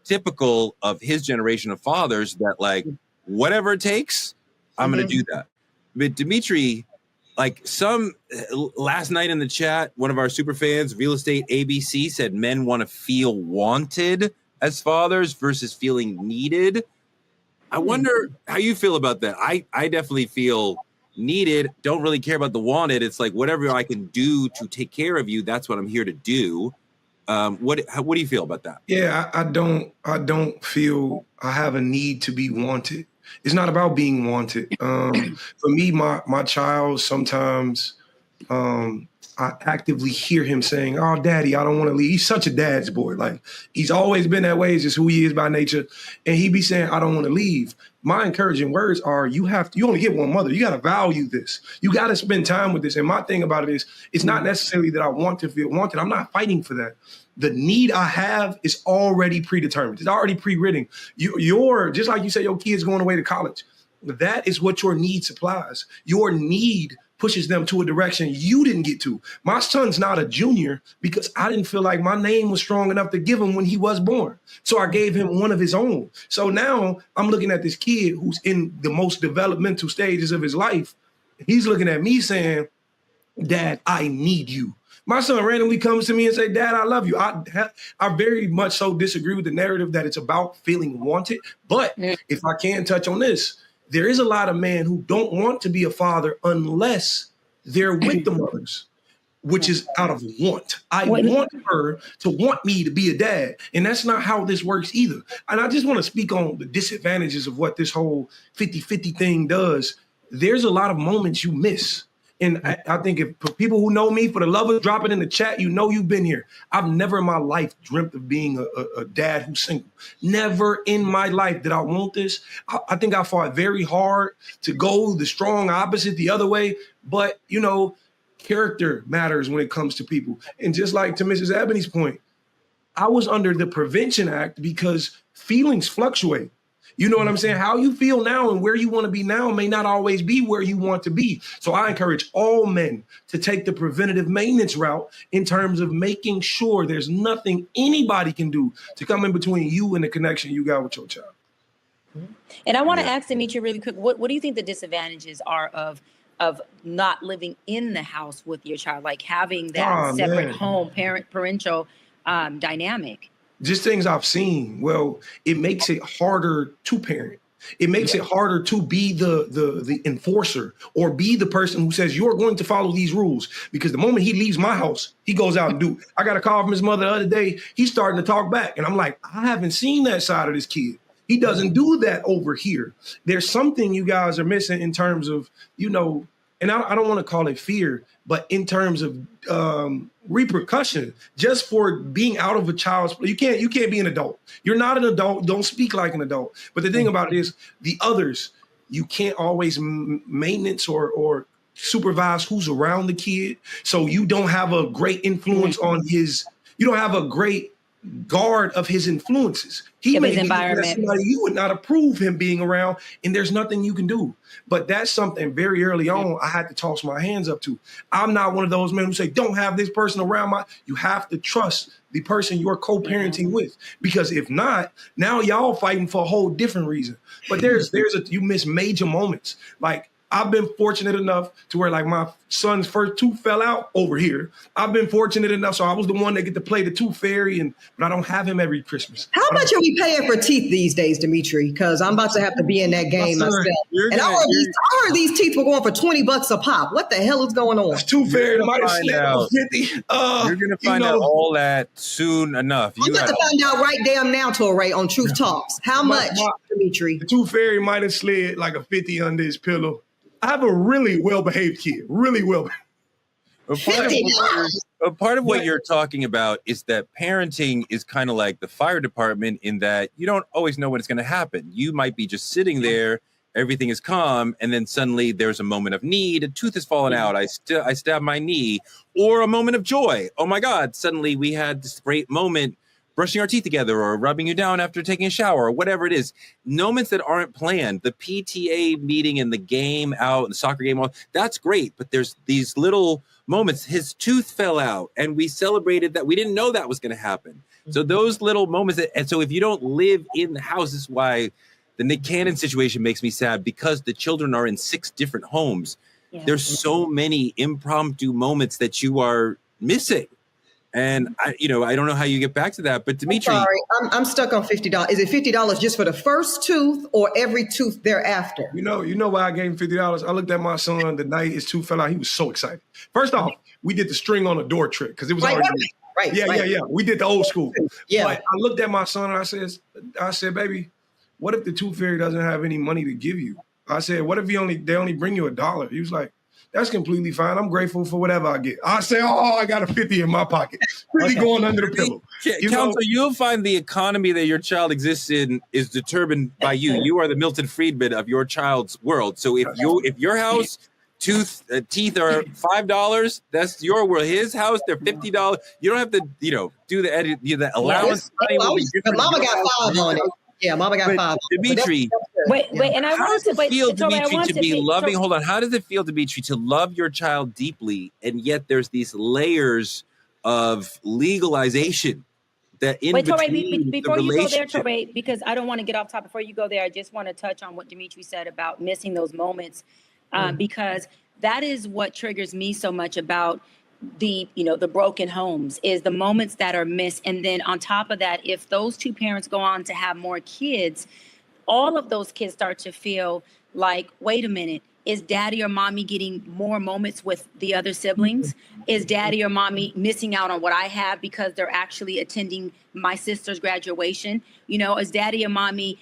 typical of his generation of fathers that like, whatever it takes, I'm going to do that. But Dimitri, like last night in the chat, one of our super fans, Real Estate ABC, said men want to feel wanted as fathers versus feeling needed. I wonder how you feel about that. I definitely feel needed, don't really care about the wanted. It's like whatever I can do to take care of you, that's what I'm here to do. What do you feel about that? Yeah, I don't feel I have a need to be wanted. It's not about being wanted. For me, my child, sometimes I actively hear him saying, "Oh, Daddy, I don't want to leave." He's such a dad's boy. Like, he's always been that way. It's just who he is by nature. And he be saying, "I don't want to leave." My encouraging words are, you only get one mother. You got to value this. You got to spend time with this. And my thing about it is, it's not necessarily that I want to feel wanted. I'm not fighting for that. The need I have is already predetermined. It's already pre-written. You're just like you say, your kid's going away to college. That is what your need supplies. Your need pushes them to a direction you didn't get to. My son's not a junior because I didn't feel like my name was strong enough to give him when he was born. So I gave him one of his own. So now I'm looking at this kid who's in the most developmental stages of his life. He's looking at me saying, "Dad, I need you." My son randomly comes to me and say, "Dad, I love you." I very much so disagree with the narrative that it's about feeling wanted. But if I can touch on this, there is a lot of men who don't want to be a father unless they're with the mothers, which is out of want. I want her to want me to be a dad. And that's not how this works either. And I just want to speak on the disadvantages of what this whole 50-50 thing does. There's a lot of moments you miss. And I think if for people who know me, for the lovers, drop it in the chat, you know you've been here. I've never in my life dreamt of being a dad who's single. Never in my life did I want this. I think I fought very hard to go the strong opposite the other way. But, you know, character matters when it comes to people. And just like to Mrs. Ebony's point, I was under the Prevention Act because feelings fluctuate. You know what I'm saying? How you feel now and where you want to be now may not always be where you want to be. So I encourage all men to take the preventative maintenance route in terms of making sure there's nothing anybody can do to come in between you and the connection you got with your child. And I want to ask Demetri really quick, what do you think the disadvantages are of not living in the house with your child, like having that separate home parental dynamic? Just things I've seen. Well, it makes it harder to parent. It makes it harder to be the enforcer or be the person who says you're going to follow these rules. Because the moment he leaves my house, he goes out and do. I got a call from his mother the other day. He's starting to talk back. And I'm like, I haven't seen that side of this kid. He doesn't do that over here. There's something you guys are missing in terms of, you know, and I don't want to call it fear, but in terms of repercussion, just for being out of a child's, you can't be an adult. You're not an adult. Don't speak like an adult. But the thing about it is the others, you can't always maintenance or supervise who's around the kid. So you don't have a great influence on his, you don't have a great guard of his influences. He may be somebody you would not approve him being around, and there's nothing you can do. But that's something very early on I had to toss my hands up to. I'm not one of those men who say, don't have this person around you have to trust the person you're co-parenting with. Because if not, now y'all fighting for a whole different reason. But you miss major moments. Like, I've been fortunate enough to where, like, my son's first tooth fell out over here. I've been fortunate enough, so I was the one that get to play the tooth fairy, but I don't have him every Christmas. How much are we paying for teeth these days, Demetri? Because I'm about to have to be in that game myself. And I heard these teeth were going for $20 a pop. What the hell is going on? Tooth fairy might have slipped 50. You're going to find out all that soon enough. I'm about to find out right damn now, Touré, on Truth Talks. How much, Demetri? The tooth fairy might have slid like a 50 under his pillow. I have a really well-behaved kid, really well. A part of what you're talking about is that parenting is kind of like the fire department in that you don't always know when it's going to happen. You might be just sitting there, everything is calm, and then suddenly there's a moment of need, a tooth has fallen out, I stab my knee, or a moment of joy. Oh my God, suddenly we had this great moment brushing our teeth together or rubbing you down after taking a shower or whatever it is. Moments that aren't planned, the PTA meeting and the game out, the soccer game, that's great. But there's these little moments. His tooth fell out and we celebrated that. We didn't know that was going to happen. So those little moments. And so if you don't live in the house, this is why the Nick Cannon situation makes me sad, because the children are in 6 different homes. Yeah. There's so many impromptu moments that you are missing. And I don't know how you get back to that, but Demetri, I'm stuck on $50. Is it $50 just for the first tooth or every tooth thereafter? You know why I gave him $50? I looked at my son the night his tooth fell out. He was so excited. First off, we did the string on a door trick because it was already right. Yeah. We did the old school. Yeah. But I looked at my son and I said, baby, what if the tooth fairy doesn't have any money to give you? I said, what if they only bring you $1? He was like, that's completely fine. I'm grateful for whatever I get. I say, I got a 50 in my pocket. Really going under the pillow. Counsel, you'll find the economy that your child exists in is determined by you. You are the Milton Friedman of your child's world. So if your house teeth are $5, that's your world. His house, they're $50. You don't have to, do the edit, the allowance. Mama got 5 on it. Yeah, Mama got 5. Demetri, wait, and I want to feel, Demetri, to be loving. Hold on, how does it feel, Demetri, to love your child deeply, and yet there's these layers of legalization that in between before you go there, Touré, because I don't want to get off topic. Before you go there, I just want to touch on what Demetri said about missing those moments, because that is what triggers me so much about the broken homes, is the moments that are missed. And then on top of that, if those 2 parents go on to have more kids, all of those kids start to feel like, wait a minute, is daddy or mommy getting more moments with the other siblings? Is daddy or mommy missing out on what I have because they're actually attending my sister's graduation? Is daddy or mommy,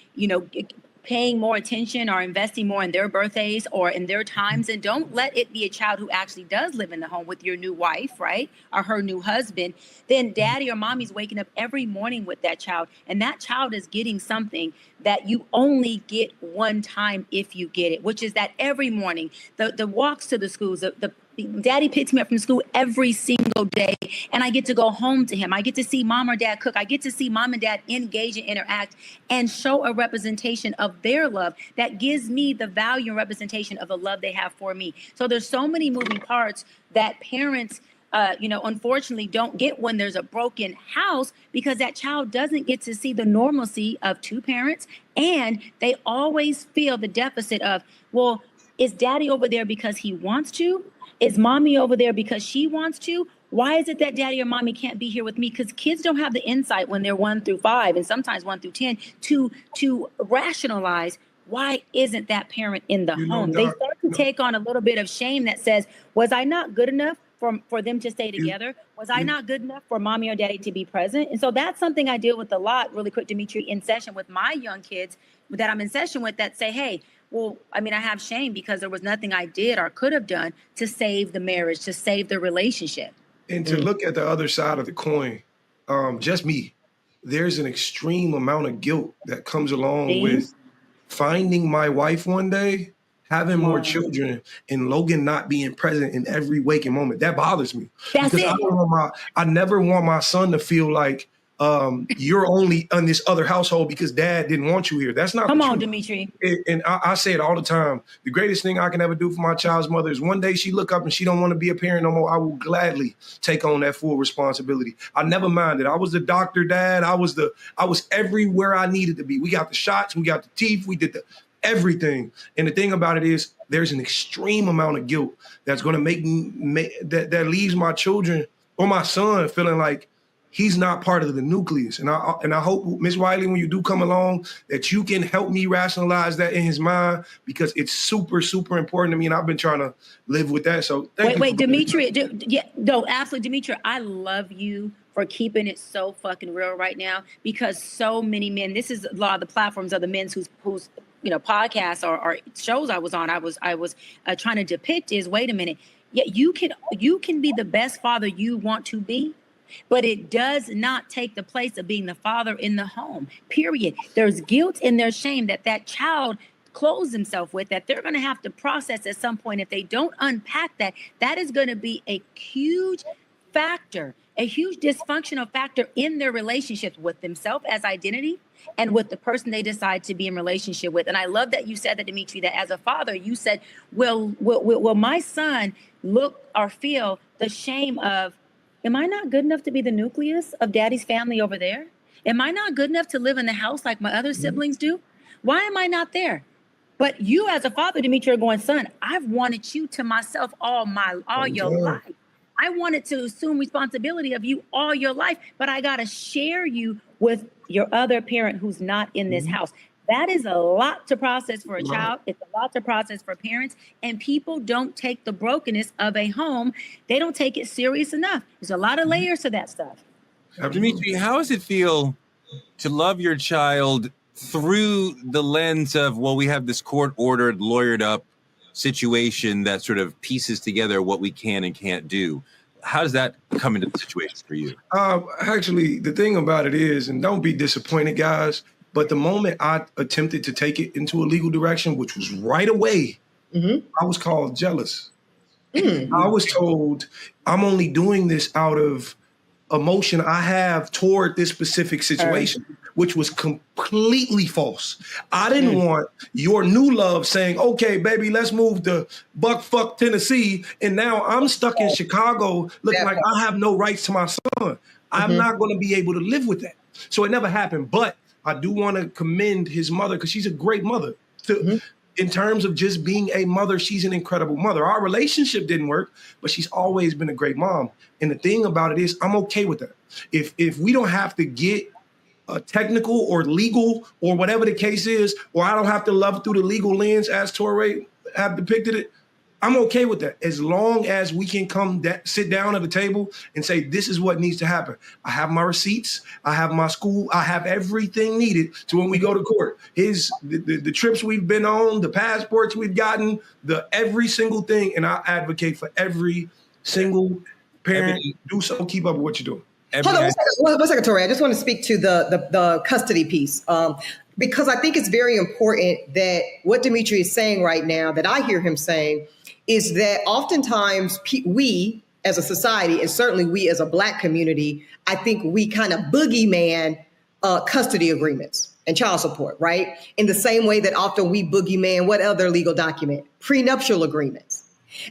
paying more attention or investing more in their birthdays or in their times? And don't let it be a child who actually does live in the home with your new wife, right? Or her new husband. Then daddy or mommy's waking up every morning with that child, and that child is getting something that you only get one time if you get it, which is that every morning, the walks to the schools, the Daddy picks me up from school every single day, and I get to go home to him. I get to see mom or dad cook. I get to see mom and dad engage and interact and show a representation of their love that gives me the value and representation of the love they have for me. So there's so many moving parts that parents, unfortunately don't get when there's a broken house, because that child doesn't get to see the normalcy of two parents, and they always feel the deficit of, well, is daddy over there because he wants to? Is mommy over there because she wants to? Why is it that daddy or mommy can't be here with me? Because kids don't have the insight when they're 1 through 5 and sometimes 1 through 10 to rationalize why isn't that parent in the home. They start to take on a little bit of shame that says, was I not good enough for them to stay together? Was I not good enough for mommy or daddy to be present? And so that's something I deal with a lot, really quick, Dimitri, in session with my young kids that I'm in session with, that say, hey, well, I mean, I have shame because there was nothing I did or could have done to save the marriage, to save the relationship. And to look at the other side of the coin, just me, there's an extreme amount of guilt that comes along with finding my wife one day, having more children, and Logan not being present in every waking moment. That bothers me. That's because it. I never want my son to feel like you're only in this other household because dad didn't want you here. That's not Come the on, truth. Dimitri. And I say it all the time. The greatest thing I can ever do for my child's mother is one day she look up and she don't want to be a parent no more. I will gladly take on that full responsibility. I never minded. I was the doctor dad. I was everywhere I needed to be. We got the shots. We got the teeth. We did everything. And the thing about it is there's an extreme amount of guilt that's going to that leaves my children or my son feeling like he's not part of the nucleus. And I hope, Ms. Wiley, when you do come along, that you can help me rationalize that in his mind, because it's super, super important to me. And I've been trying to live with that. So Wait, Dimitri. Absolutely, Dimitri. I love you for keeping it so fucking real right now, because so many men, this is a lot of the platforms of the men whose podcasts or shows I was on, I was trying to depict is, wait a minute. Yeah, you can be the best father you want to be, but it does not take the place of being the father in the home, period. There's guilt and there's shame that child clothes himself with, that they're going to have to process at some point. If they don't unpack that is going to be a huge factor, a huge dysfunctional factor in their relationships with themselves as identity and with the person they decide to be in relationship with. And I love that you said that, Dimitri, that as a father, you said, will my son look or feel the shame of, am I not good enough to be the nucleus of daddy's family over there? Am I not good enough to live in the house like my other siblings do? Why am I not there? But you as a father, Dimitri, are going, son, I've wanted you to myself all your life. I wanted to assume responsibility of you all your life, but I got to share you with your other parent who's not in this house. That is a lot to process for a child. It's a lot to process for parents. And people don't take the brokenness of a home. They don't take it serious enough. There's a lot of layers to that stuff. Dimitri, how does it feel to love your child through the lens of, well, we have this court-ordered, lawyered-up situation that sort of pieces together what we can and can't do? How does that come into the situation for you? Actually, the thing about it is, and don't be disappointed, guys, but the moment I attempted to take it into a legal direction, which was right away, I was called jealous. I was told I'm only doing this out of emotion I have toward this specific situation, which was completely false. I didn't want your new love saying, okay, baby, let's move to Buckfuck, Tennessee. And now I'm stuck in Chicago looking like I have no rights to my son. I'm not going to be able to live with that. So it never happened. But I do want to commend his mother, because she's a great mother. In terms of just being a mother, she's an incredible mother. Our relationship didn't work, but she's always been a great mom. And the thing about it is, I'm okay with that. If we don't have to get technical or legal or whatever the case is, or I don't have to love through the legal lens as Torre have depicted it, I'm okay with that. As long as we can sit down at the table and say, this is what needs to happen. I have my receipts. I have my school. I have everything needed to when we go to court. The trips we've been on, the passports we've gotten, every single thing. And I advocate for every single parent. Do so. Keep up with what you're doing. Hold on one second, Tori. I just want to speak to the custody piece. Because I think it's very important that what Dimitri is saying right now, that I hear him saying, is that oftentimes we as a society, and certainly we as a Black community, I think we kind of boogeyman custody agreements and child support, right? In the same way that often we boogeyman what other legal document? Prenuptial agreements.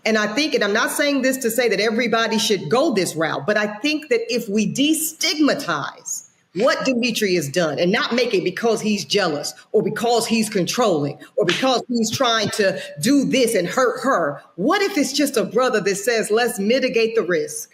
And I think, and I'm not saying this to say that everybody should go this route, but I think that if we destigmatize what Dimitri has done and not make it because he's jealous or because he's controlling or because he's trying to do this and hurt her, what if it's just a brother that says, let's mitigate the risk?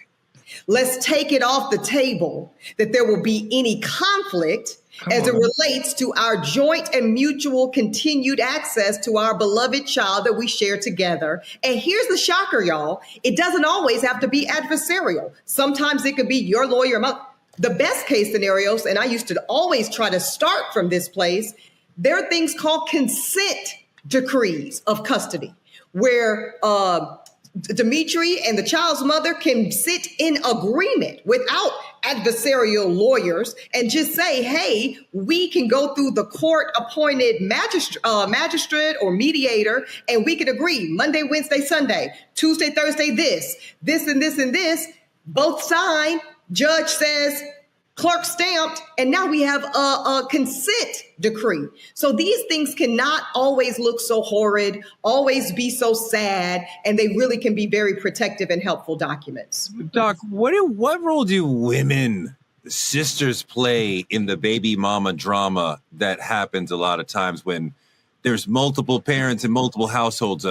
Let's take it off the table that there will be any conflict as it relates to our joint and mutual continued access to our beloved child that we share together. And here's the shocker, y'all. It doesn't always have to be adversarial. Sometimes it could be your lawyer. The best case scenarios, and I used to always try to start from this place, there are things called consent decrees of custody, where Dimitri and the child's mother can sit in agreement without adversarial lawyers and just say, hey, we can go through the court-appointed magistrate or mediator, and we can agree Monday, Wednesday, Sunday, Tuesday, Thursday, this, and this, and this. Both sign, judge says, clerk stamped, and now we have a consent decree. So these things cannot always look so horrid, always be so sad, and they really can be very protective and helpful documents. Doc, what role do women, sisters, play in the baby mama drama that happens a lot of times when there's multiple parents in multiple households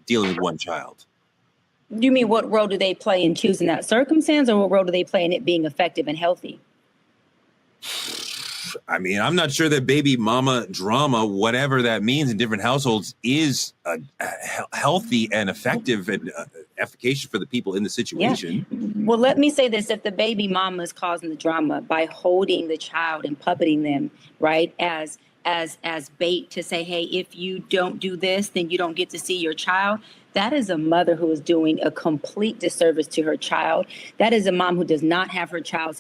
dealing with one child? You mean what role do they play in choosing that circumstance, or what role do they play in it being effective and healthy? I mean, I'm not sure that baby mama drama, whatever that means in different households, is healthy and effective and efficacious for the people in the situation. Yeah. Well, let me say this. If the baby mama is causing the drama by holding the child and puppeting them, right, as bait to say, hey, if you don't do this, then you don't get to see your child. That is a mother who is doing a complete disservice to her child. That is a mom who does not have her child's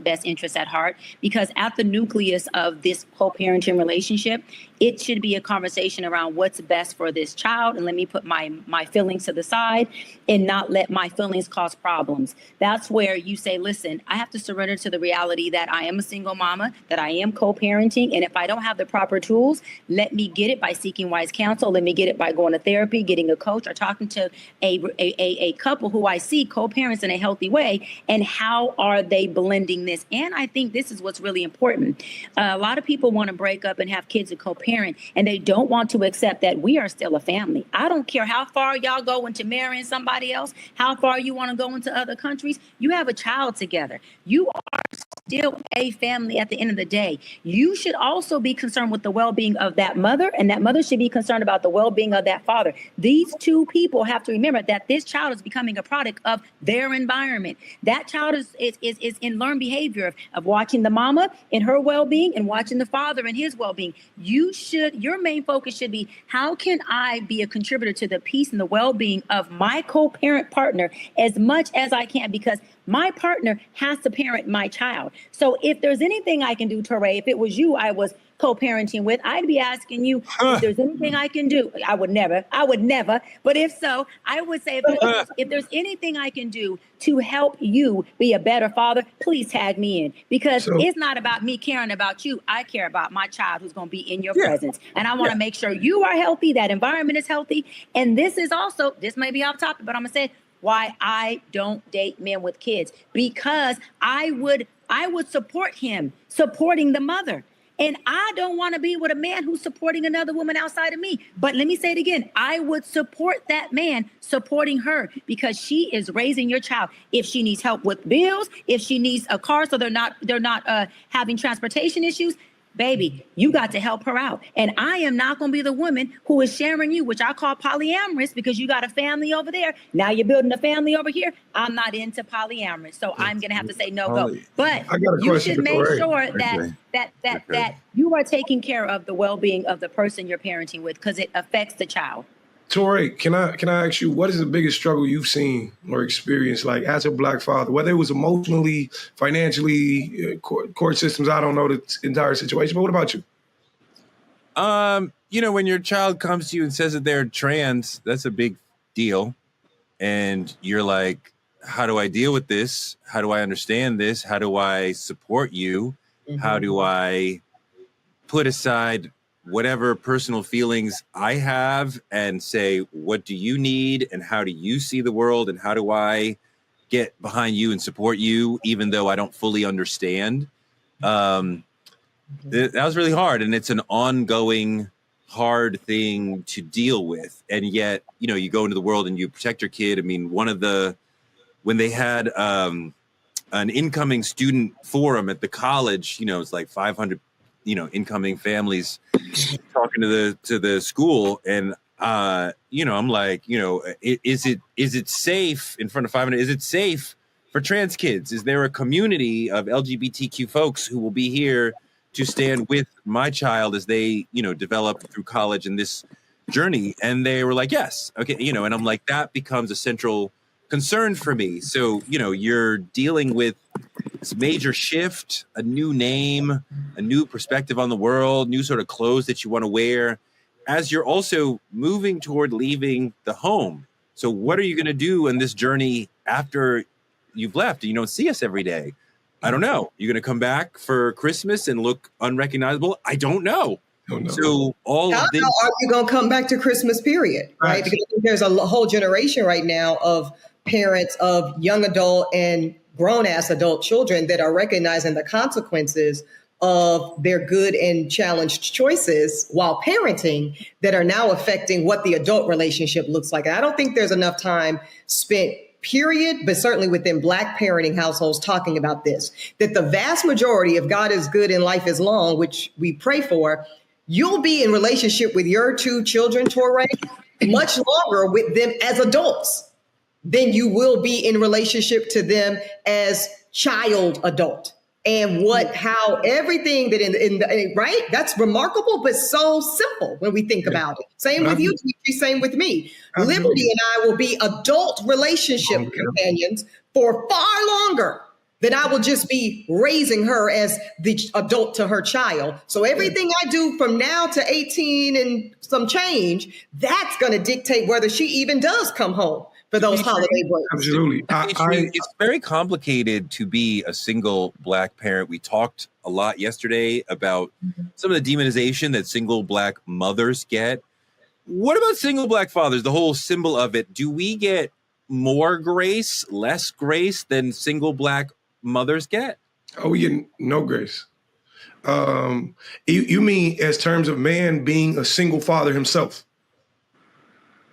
best interest at heart, because at the nucleus of this co-parenting relationship, it should be a conversation around what's best for this child. And let me put my feelings to the side and not let my feelings cause problems. That's where you say, listen, I have to surrender to the reality that I am a single mama, that I am co-parenting. And if I don't have the proper tools, let me get it by seeking wise counsel. Let me get it by going to therapy, getting a coach, or talking to a couple who I see co-parents in a healthy way. And how are they blending this? And I think this is what's really important. A lot of people want to break up and have kids and co-parent, and they don't want to accept that we are still a family. I don't care how far y'all go into marrying somebody else, how far you want to go into other countries. You have a child together. You are still a family at the end of the day. You should also be concerned with the well-being of that mother, and that mother should be concerned about the well-being of that father. These two people have to remember that this child is becoming a product of their environment. That child is in learned behavior of watching the mama in her well-being and watching the father in his well-being. Your main focus should be, how can I be a contributor to the peace and the well-being of my co-parent partner as much as I can, because my partner has to parent my child. So if there's anything I can do, Touré, if it was you I was co-parenting with, I'd be asking you if there's anything I can do. I would never. But if so, I would say, if there's anything I can do to help you be a better father, please tag me in, because it's not about me caring about you. I care about my child who's going to be in your presence. And I want to make sure you are healthy, that environment is healthy. And this is also, this may be off topic, but I'm going to say why I don't date men with kids, because I would support him supporting the mother. And I don't want to be with a man who's supporting another woman outside of me. But let me say it again. I would support that man supporting her, because she is raising your child. If she needs help with bills, if she needs a car so they're not having transportation issues, baby, you got to help her out. And I am not going to be the woman who is sharing you, which I call polyamorous, because you got a family over there. Now you're building a family over here. I'm not into polyamorous. So I'm going to have to say no go. But you should make sure that you are taking care of the well-being of the person you're parenting with, because it affects the child. Touré, can I ask you, what is the biggest struggle you've seen or experienced, like as a Black father, whether it was emotionally, financially, court systems? I don't know the entire situation, but what about you? When your child comes to you and says that they're trans, that's a big deal. And you're like, how do I deal with this? How do I understand this? How do I support you? How do I put aside whatever personal feelings I have and say, what do you need? And how do you see the world? And how do I get behind you and support you, even though I don't fully understand? That was really hard. And it's an ongoing, hard thing to deal with. And yet, you go into the world and you protect your kid. I mean, when they had an incoming student forum at the college, it's like 500, incoming families talking to the school. And, I'm like, is it safe in front of 500? Is it safe for trans kids? Is there a community of LGBTQ folks who will be here to stand with my child as they, develop through college and this journey? And they were like, yes. Okay. And I'm like, that becomes a central concern for me. So, you're dealing with this major shift, a new name, a new perspective on the world, new sort of clothes that you want to wear, as you're also moving toward leaving the home. So what are you going to do in this journey after you've left and you don't see us every day? I don't know. You're going to come back for Christmas and look unrecognizable? I don't know. So all of this. How are you going to come back to Christmas, period? Right? Because there's a whole generation right now of parents of young adult and grown-ass adult children that are recognizing the consequences of their good and challenged choices while parenting that are now affecting what the adult relationship looks like. And I don't think there's enough time spent, period, but certainly within Black parenting households talking about this, that the vast majority of God is good and life is long, which we pray for, you'll be in relationship with your two children, Touré, much longer with them as adults than you will be in relationship to them as child adult. And how everything that in the right, that's remarkable, but so simple when we think about it. Same with you, same with me. Liberty and I will be adult relationship companions for far longer than I will just be raising her as the adult to her child. So everything I do from now to 18 and some change, that's going to dictate whether she even does come home for those holiday breaks. Absolutely. It's very complicated to be a single Black parent. We talked a lot yesterday about some of the demonization that single Black mothers get. What about single Black fathers, the whole symbol of it? Do we get more grace, less grace than single Black mothers get? Oh, we get no grace. You mean as terms of man being a single father himself?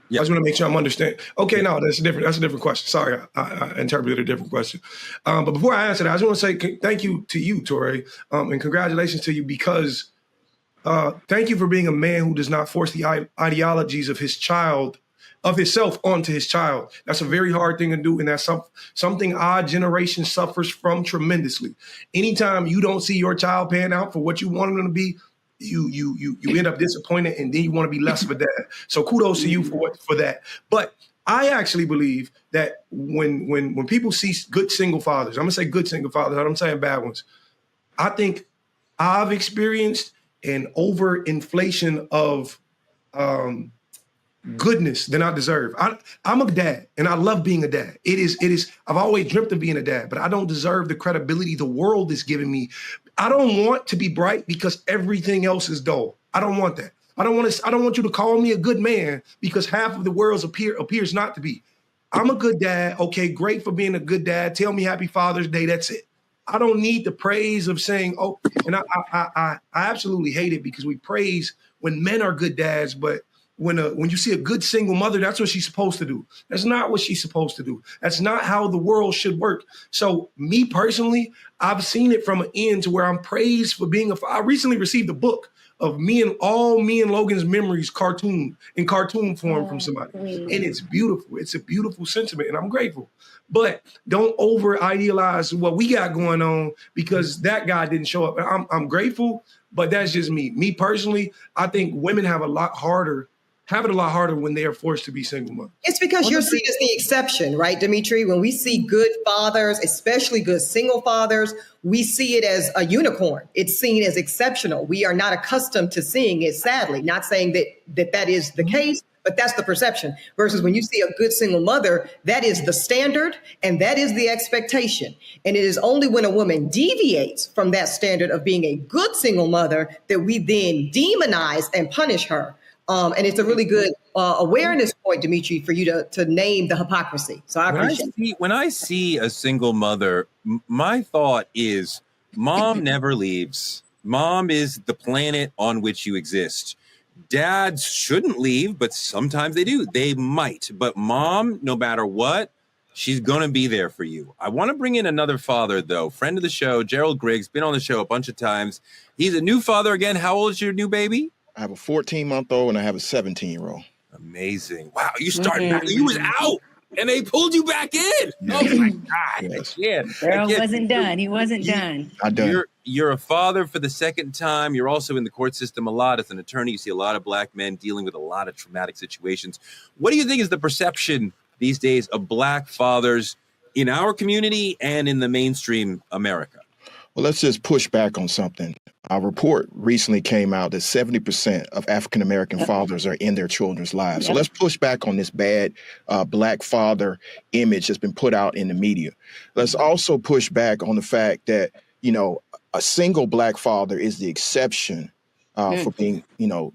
I just want to make sure I'm understanding. Okay, no, that's a different question. Sorry, I interpreted a different question. But before I answer that, I just want to say thank you to you, Touré, and congratulations to you because thank you for being a man who does not force the ideologies of himself onto his child. That's a very hard thing to do, and that's something our generation suffers from tremendously. Anytime you don't see your child pan out for what you want them to be, you end up disappointed, and then you want to be less of a dad. So kudos to you for that. But I actually believe that when people see good single fathers, I'm gonna say good single fathers, I'm saying bad ones. I think I've experienced an overinflation of goodness than I deserve. I'm a dad, and I love being a dad. It is. I've always dreamt of being a dad, but I don't deserve the credibility the world is giving me. I don't want to be bright because everything else is dull. I don't want that. I don't want you to call me a good man because half of the world appears not to be. I'm a good dad. Okay, great for being a good dad. Tell me Happy Father's Day. That's it. I don't need the praise of saying, oh, and I absolutely hate it because we praise when men are good dads, but when you see a good single mother, that's what she's supposed to do. That's not what she's supposed to do. That's not how the world should work. So me personally, I've seen it from an end to where I'm praised for being I recently received a book of me and Logan's memories in cartoon form from somebody. And it's beautiful. It's a beautiful sentiment, and I'm grateful. But don't over idealize what we got going on because that guy didn't show up. I'm grateful, but that's just me. Me personally, I think women have it a lot harder when they are forced to be single mothers. It's because you're seen as the exception, right, Dimitri? When we see good fathers, especially good single fathers, we see it as a unicorn. It's seen as exceptional. We are not accustomed to seeing it, sadly. Not saying that is the case, But that's the perception. Versus when you see a good single mother, that is the standard and that is the expectation. And it is only when a woman deviates from that standard of being a good single mother that we then demonize and punish her. And it's a really good awareness point, Dimitri, for you to name the hypocrisy. So I appreciate it. When I see a single mother, my thought is, mom never leaves. Mom is the planet on which you exist. Dads shouldn't leave, but sometimes they do. They might. But mom, no matter what, she's going to be there for you. I want to bring in another father, though. Friend of the show, Gerald Griggs, been on the show a bunch of times. He's a new father again. How old is your new baby? I have a 14-month-old and I have a 17-year-old. Amazing. Wow, you started back. You was out and they pulled you back in. Oh my God. Yes. Earl wasn't done. He wasn't done. You're a father for the second time. You're also in the court system a lot as an attorney. You see a lot of black men dealing with a lot of traumatic situations. What do you think is the perception these days of black fathers in our community and in the mainstream America? Well, let's just push back on something. Our report recently came out that 70% of African-American fathers are in their children's lives. So let's push back on this bad black father image that's been put out in the media. Let's also push back on the fact that, you know, a single black father is the exception for being, you know,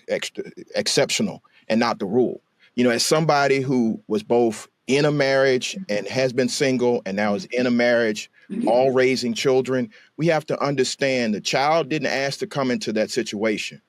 exceptional and not the rule. You know, as somebody who was both in a marriage and has been single and now is in a marriage, all raising children, we have to understand the child didn't ask to come into that situation.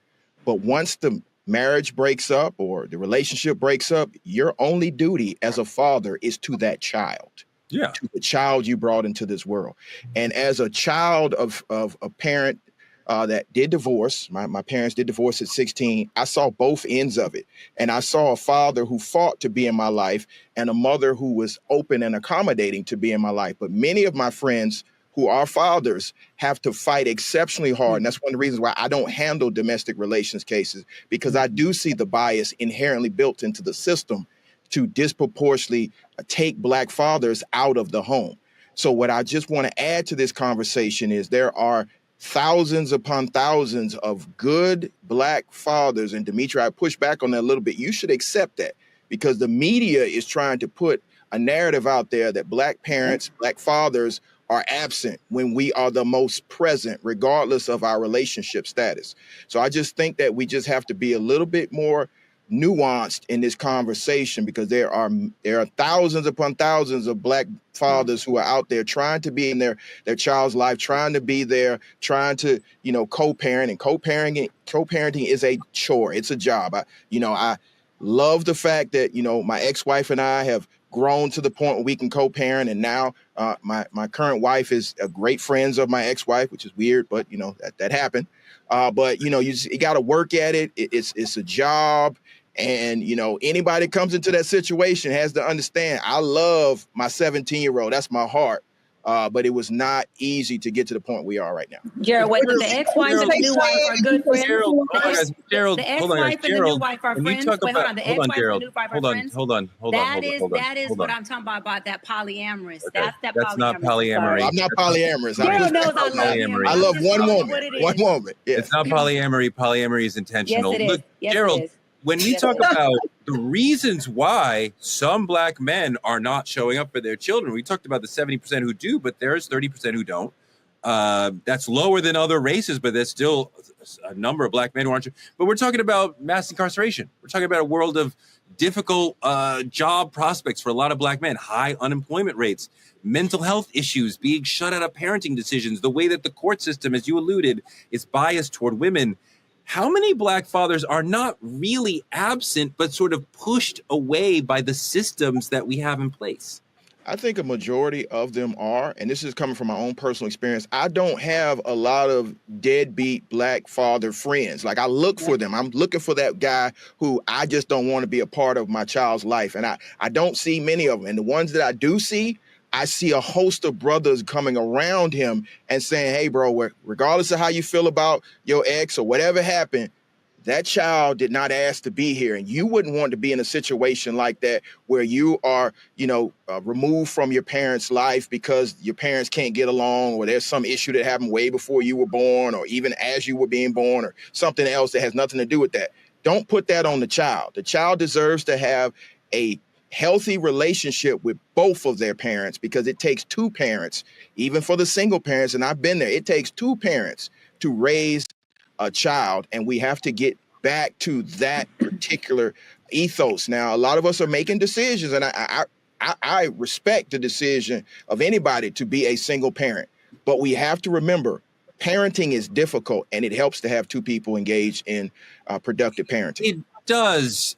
But once the marriage breaks up or the relationship breaks up, your only duty as a father is to that child. Yeah. To the child you brought into this world. And as a child of a parent that did divorce, my parents did divorce at 16, I saw both ends of it. And I saw a father who fought to be in my life and a mother who was open and accommodating to be in my life. But many of my friends who are fathers have to fight exceptionally hard. And that's one of the reasons why I don't handle domestic relations cases, because I do see the bias inherently built into the system to disproportionately take black fathers out of the home. So what I just want to add to this conversation is there are thousands upon thousands of good black fathers. And Dimitri, I push back on that a little bit. You should accept that, because the media is trying to put a narrative out there that black parents, black fathers are absent when we are the most present, regardless of our relationship status. So I just think that we just have to be a little bit more nuanced in this conversation, because there are thousands upon thousands of black fathers who are out there trying to be in their child's life, trying to be there, trying to, you know, co-parent. And co-parenting is a chore. It's a job. I love the fact that, you know, my ex-wife and I have grown to the point where we can co-parent. And now my current wife is a great friends of my ex-wife, which is weird, but, you know, that happened. But, you know, you got to work at it. It's a job. And, you know, anybody that comes into that situation has to understand, I love my 17-year-old. That's my heart. But it was not easy to get to the point we are right now. Gerald, wait, the ex-wife and the new wife are good friends? Gerald, the ex-wife and the new wife are friends? Wait, hold on. The ex-wife and the new wife are friends? Hold on. That is what I'm talking about that polyamorous. Okay. That's not polyamory. I'm not polyamorous. Gerald knows I love polyamory. I love one woman. One woman. Yes. It's not polyamory. Polyamory is intentional. Yes, it is. Look, Yes, Gerald, it is. when we talk about the reasons why some black men are not showing up for their children, we talked about the 70% who do, but there's 30% who don't. That's lower than other races, but there's still a number of black men who aren't. But we're talking about mass incarceration. We're talking about a world of difficult job prospects for a lot of black men, high unemployment rates, mental health issues, being shut out of parenting decisions, the way that the court system, as you alluded, is biased toward women. How many black fathers are not really absent, but sort of pushed away by the systems that we have in place? I think a majority of them are, and this is coming from my own personal experience. I don't have a lot of deadbeat black father friends. Like, I look for them. I'm looking for that guy who I just don't want to be a part of my child's life. And I don't see many of them. And the ones that I do see, I see a host of brothers coming around him and saying, hey, bro, regardless of how you feel about your ex or whatever happened, that child did not ask to be here. And you wouldn't want to be in a situation like that where you are, you know, removed from your parents' life because your parents can't get along, or there's some issue that happened way before you were born, or even as you were being born, or something else that has nothing to do with that. Don't put that on the child. The child deserves to have a healthy relationship with both of their parents, because it takes two parents, even for the single parents, and I've been there, it takes two parents to raise a child, and we have to get back to that particular ethos. Now, a lot of us are making decisions, and I respect the decision of anybody to be a single parent, but we have to remember parenting is difficult, and it helps to have two people engaged in productive parenting.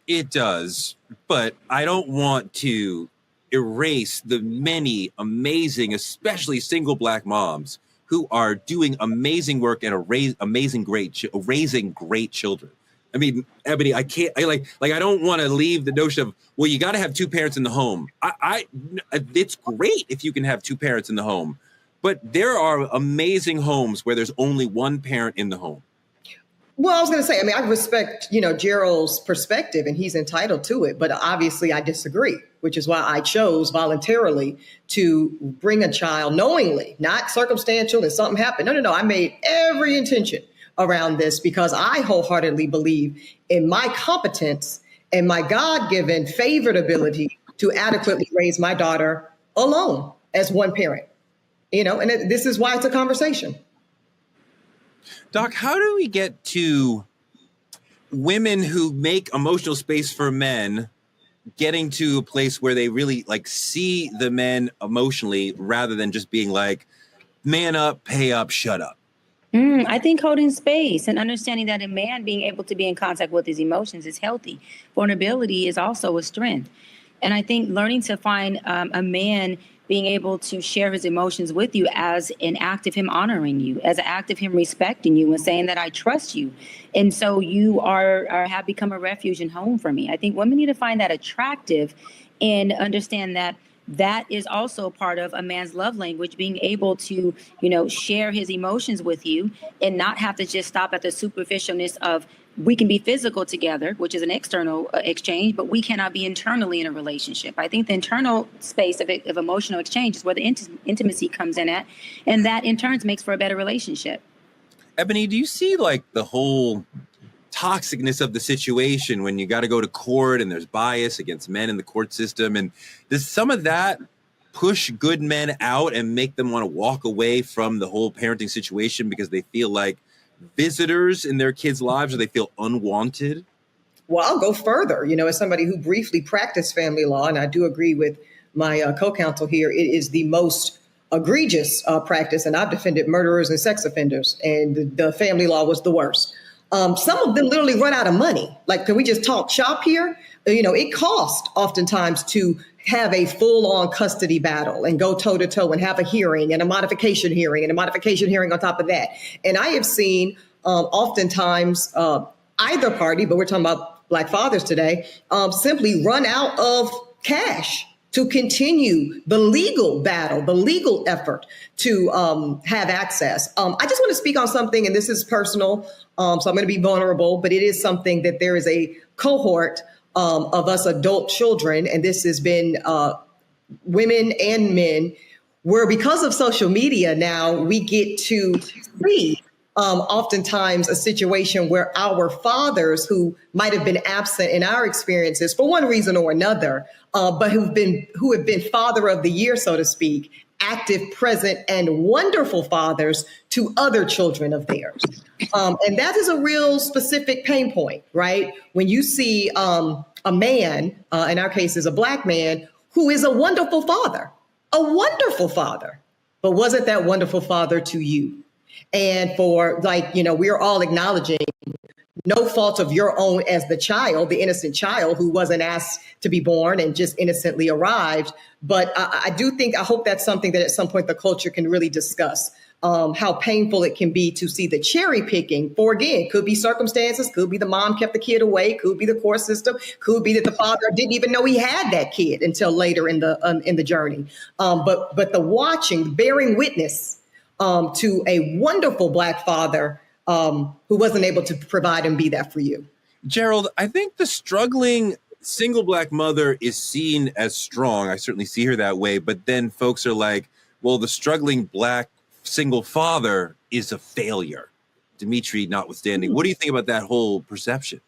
It does, but I don't want to erase the many amazing, especially single Black moms who are doing amazing work and raising great children. I mean, Ebony, I don't want to leave the notion of, well, you got to have two parents in the home. It's great if you can have two parents in the home, but there are amazing homes where there's only one parent in the home. Well, I was going to say, I mean, I respect, Gerald's perspective, and he's entitled to it. But obviously I disagree, which is why I chose voluntarily to bring a child knowingly, not circumstantial and something happened. No. I made every intention around this because I wholeheartedly believe in my competence and my God-given favored ability to adequately raise my daughter alone as one parent, and this is why it's a conversation. Doc, how do we get to women who make emotional space for men getting to a place where they really see the men emotionally rather than just being like, man up, pay up, shut up? I think holding space and understanding that a man being able to be in contact with his emotions is healthy. Vulnerability is also a strength. And I think learning to find a man being able to share his emotions with you as an act of him honoring you, as an act of him respecting you and saying that I trust you. And so you have become a refuge and home for me. I think women need to find that attractive and understand that that is also part of a man's love language, being able to, share his emotions with you and not have to just stop at the superficialness of, we can be physical together, which is an external exchange, but we cannot be internally in a relationship. I think the internal space of emotional exchange is where the intimacy comes in at, and that in turn makes for a better relationship. Ebony, do you see the whole toxicness of the situation when you got to go to court and there's bias against men in the court system? And does some of that push good men out and make them want to walk away from the whole parenting situation because they feel like visitors in their kids' lives, or they feel unwanted? Well, I'll go further. As somebody who briefly practiced family law, and I do agree with my co-counsel here, it is the most egregious practice, and I've defended murderers and sex offenders, and the family law was the worst. Some of them literally run out of money. Can we just talk shop here? It costs oftentimes to have a full-on custody battle and go toe-to-toe and have a hearing and a modification hearing and a modification hearing on top of that. And I have seen oftentimes either party, but we're talking about Black fathers today, simply run out of cash to continue the legal battle, the legal effort to have access. I just want to speak on something, and this is personal, so I'm going to be vulnerable, but it is something that there is a cohort of us adult children, and this has been women and men, where because of social media now, we get to see oftentimes a situation where our fathers, who might have been absent in our experiences for one reason or another, but who have been father of the year, so to speak, active, present, and wonderful fathers to other children of theirs. And that is a real specific pain point, right? When you see a man, in our case is a Black man, who is a wonderful father, but wasn't that wonderful father to you? And for we're all acknowledging no fault of your own as the child, the innocent child who wasn't asked to be born and just innocently arrived. But I hope that's something that at some point the culture can really discuss, how painful it can be to see the cherry picking for, again, could be circumstances, could be the mom kept the kid away, could be the court system, could be that the father didn't even know he had that kid until later in the journey. But the watching, bearing witness to a wonderful Black father who wasn't able to provide and be that for you. Gerald, I think the struggling single Black mother is seen as strong. I certainly see her that way. But then folks are like, well, the struggling Black single father is a failure. Dimitri notwithstanding. What do you think about that whole perception?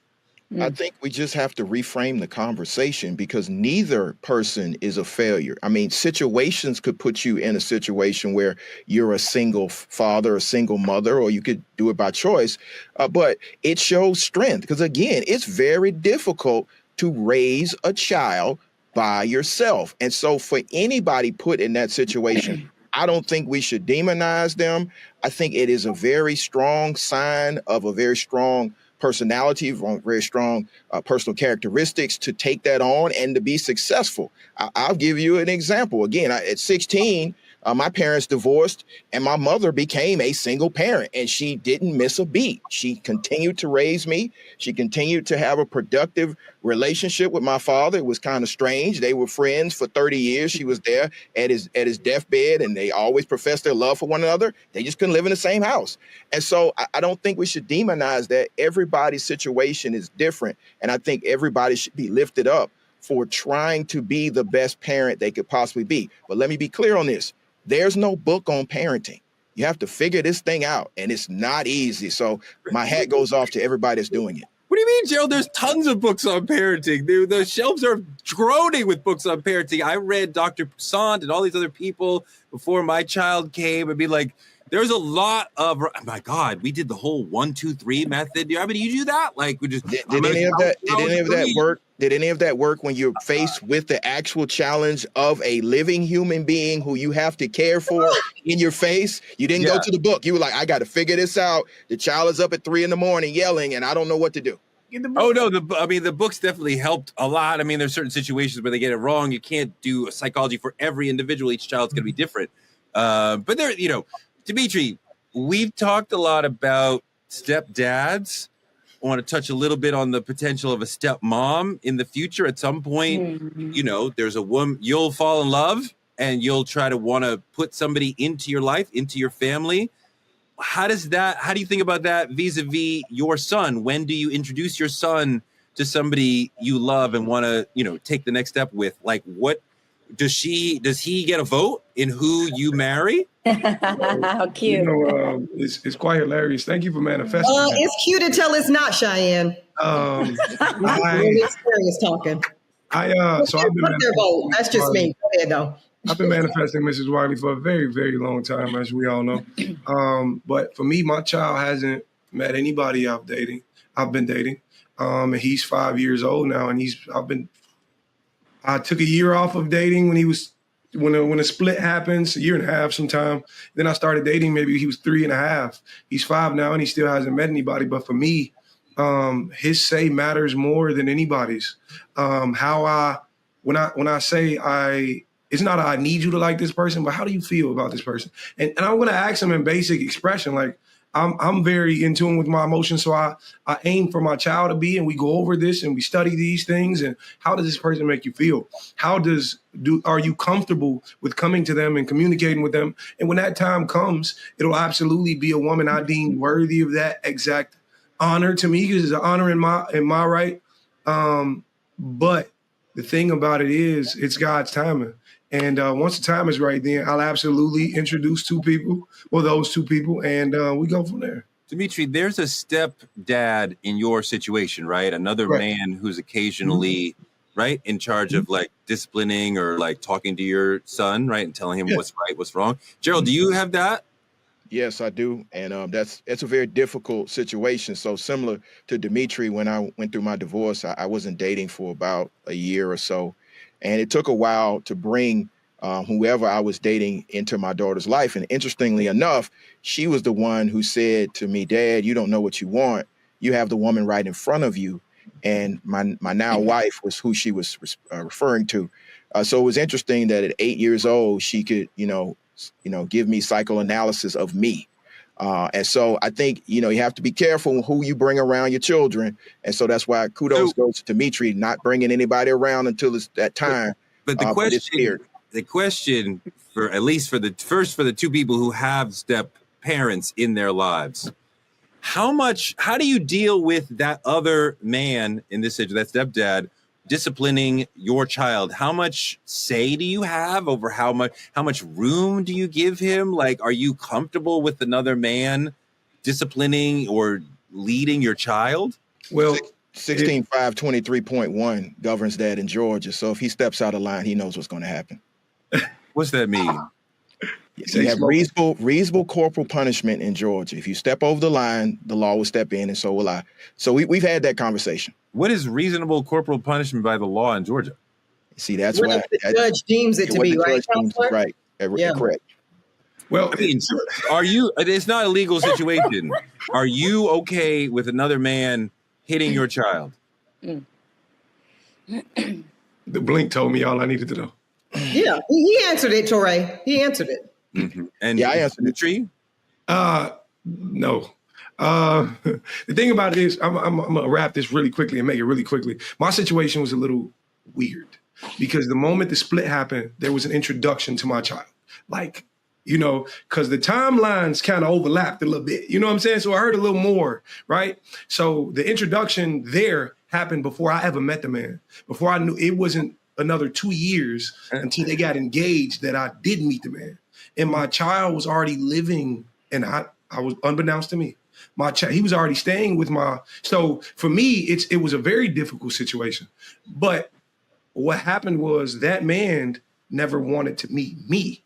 I think we just have to reframe the conversation because neither person is a failure. I mean, situations could put you in a situation where you're a single father, a single mother, or you could do it by choice. But it shows strength because, again, it's very difficult to raise a child by yourself. And so for anybody put in that situation, I don't think we should demonize them. I think it is a very strong sign of a very strong personality, very strong personal characteristics to take that on and to be successful. I'll give you an example. Again, at 16, my parents divorced and my mother became a single parent and she didn't miss a beat. She continued to raise me. She continued to have a productive relationship with my father. It was kind of strange. They were friends for 30 years. She was there at his deathbed and they always professed their love for one another. They just couldn't live in the same house. And so I don't think we should demonize that. Everybody's situation is different. And I think everybody should be lifted up for trying to be the best parent they could possibly be. But let me be clear on this. There's no book on parenting. You have to figure this thing out, and it's not easy. So my hat goes off to everybody that's doing it. What do you mean, Gerald? There's tons of books on parenting. The shelves are groaning with books on parenting. I read Dr. Poussaint and all these other people before my child came and be like, there's a lot of, oh my God, we did the whole 1, 2, 3 method. I mean, do you do that? Like, we just did any of that work? Did any of that work when you're faced with the actual challenge of a living human being who you have to care for in your face? You didn't go to the book. You were like, I got to figure this out. The child is up at 3 a.m. yelling, and I don't know what to do. Oh, no. The books definitely helped a lot. I mean, there's certain situations where they get it wrong. You can't do a psychology for every individual. Each child's going to be different. But there, Dimitri, we've talked a lot about stepdads. I want to touch a little bit on the potential of a stepmom in the future. At some point, there's a woman, you'll fall in love and you'll try to want to put somebody into your life, into your family. How do you think about that vis-a-vis your son? When do you introduce your son to somebody you love and want to, take the next step with? Like, what does he get a vote in who you marry? How cute. It's quite hilarious. Thank you for manifesting. It's cute until it's not, Cheyenne. I'm really serious talking. I've been their vote. That's just me. Go ahead, though. I've been manifesting Mrs. Wiley for a very, very long time, as we all know. But for me, my child hasn't met anybody I've been dating. And he's 5 years old now, and I took a year off of dating when a split happens, a year and a half sometime. Then I started dating, maybe he was 3.5. He's 5 now and he still hasn't met anybody. But for me, his say matters more than anybody's. When I say it's not I need you to like this person, but how do you feel about this person? And I'm going to ask him in basic expression, like, I'm very in tune with my emotions, so I aim for my child to be, and we go over this and we study these things. And how does this person make you feel? Are you comfortable with coming to them and communicating with them? And when that time comes, it'll absolutely be a woman I deem worthy of that exact honor to me, because it's an honor in my right. But the thing about it is, it's God's timing. And once the time is right, then I'll absolutely introduce those two people, and we go from there. Dimitri, there's a stepdad in your situation, right? Another man who's occasionally, right, in charge of like disciplining or like talking to your son, right, and telling him what's right, what's wrong. Gerald, do you have that? Yes, I do. And that's a very difficult situation. So similar to Dimitri, when I went through my divorce, I wasn't dating for about a year or so. And it took a while to bring whoever I was dating into my daughter's life. And interestingly enough, she was the one who said to me, Dad, you don't know what you want. You have the woman right in front of you. And my now wife was who she was referring to. So it was interesting that at 8 years old, she could, give me psychoanalysis of me. And so I think, you have to be careful who you bring around your children. And so that's why kudos goes to Dimitri, not bringing anybody around until it's that time. But the question for at least for the two people who have step parents in their lives, how do you deal with that other man in this situation, that stepdad, disciplining your child? How much say do you have over how much room do you give him? Like, are you comfortable with another man disciplining or leading your child? Well, 16.523.1 governs that in Georgia. So if he steps out of line, he knows what's going to happen. What's that mean? You have reasonable corporal punishment in Georgia. If you step over the line, the law will step in, and so will I. So we've had that conversation. What is reasonable corporal punishment by the law in Georgia? See, that's What why the judge deems it to be, right, Counselor? Right. Yeah. Correct. Well, I mean, are you? It's not a legal situation. Are you okay with another man hitting your child? The blink told me all I needed to know. Yeah, he answered it, Torre. He answered it. Mm-hmm. And I answered the tree. No. The thing about it is, I'm gonna wrap this really quickly and make it really quickly. My situation was a little weird because the moment the split happened, there was an introduction to my child. Like, you know, because the timelines kind of overlapped a little bit. You know what I'm saying? So I heard a little more, right? So the introduction there happened before I ever met the man. Before I knew, it wasn't another 2 years until they got engaged that I did meet the man. And my child was already living, and I was, unbeknownst to me, he was already staying with so for me, it was a very difficult situation. But what happened was that man never wanted to meet me.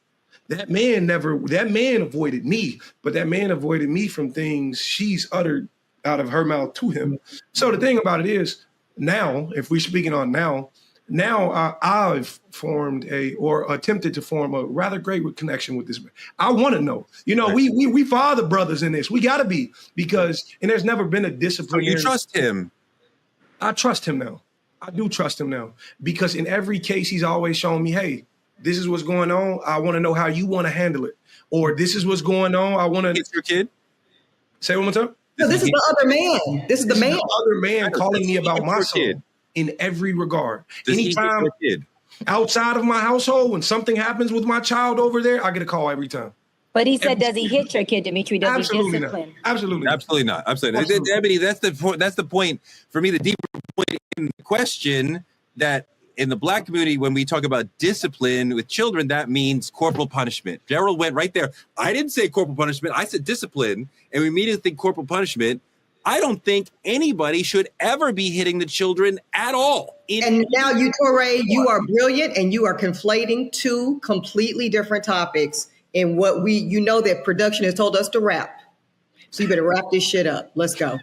That man avoided me, but that man avoided me from things she's uttered out of her mouth to him. So the thing about it is, now, if we're speaking on now I've formed or attempted to form a rather great connection with this man. I want to know, you know, we father brothers in this. We got to be, because, and there's never been a disciplinary. So you trust him? I trust him now. I do trust him now, because in every case, he's always shown me, hey, this is what's going on. I want to know how you want to handle it. Or this is what's going on. I want to. It's your kid? Say it one more time. No, this is the other man. This is the man. The other man calling me about my son in every regard. Anytime outside of my household, when something happens with my child over there, I get a call every time. But he said, does he hit your kid, Dimitri? Does he discipline? Absolutely not. Absolutely. Ebony, that's the point for me. The deeper point in the question, that in the Black community, when we talk about discipline with children, that means corporal punishment. Gerald went right there. I didn't say corporal punishment. I said discipline, and we immediately think corporal punishment. I don't think anybody should ever be hitting the children at all. And now you, Torre, you are brilliant, and you are conflating two completely different topics in what you know that production has told us to wrap. So you better wrap this shit up. Let's go.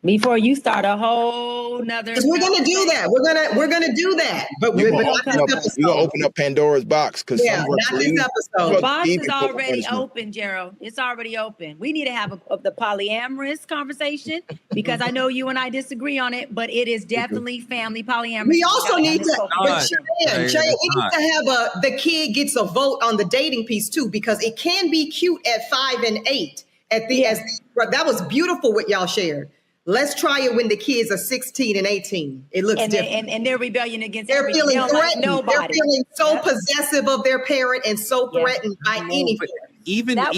Before you start a whole nother. We're gonna do that. We're gonna do that. But we're gonna open up Pandora's box, because not this episode. The box is already open, Gerald. It's already open. We need to have the polyamorous conversation, because I know you and I disagree on it, but it is definitely family polyamorous. We also need to, Cheyenne, we need to have the kid gets a vote on the dating piece too, because it can be cute at 5 and 8. That was beautiful what y'all shared. Let's try it when the kids are 16 and 18. It looks different. And their rebellion against they're feeling threatened. Like they're feeling so possessive of their parent and so threatened by any parent. Even at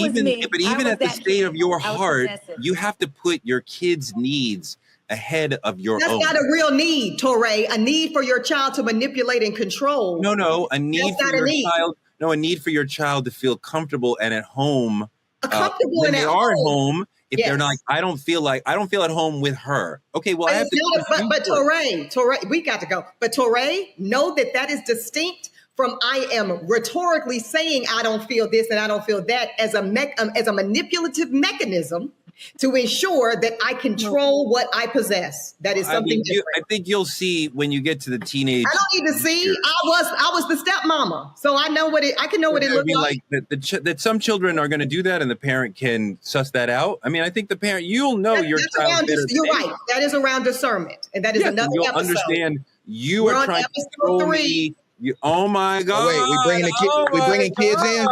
the state of your heart, you have to put your kids' needs ahead of your own. That's not a real need, Torre. A need for your child to manipulate and control. No, a need for your child. No, a need for your child to feel comfortable and at home. When they are at home. If they're not, I don't feel at home with her. Okay, well, I have to. But Torre, we got to go. But Torre, know that is distinct from I am rhetorically saying I don't feel this and I don't feel that as a manipulative mechanism to ensure that I control what I possess. That is something different. I think you'll see when you get to the teenage. I don't need to see. Years. I was the stepmama, so I know I can know what it looks like. That some children are going to do that, and the parent can suss that out. I mean, I think the parent, you'll know your child. You're right. That is around discernment, and that is another you'll episode. Understand. You are trying to throw me. Oh my God! Oh, wait, we bringing kids in.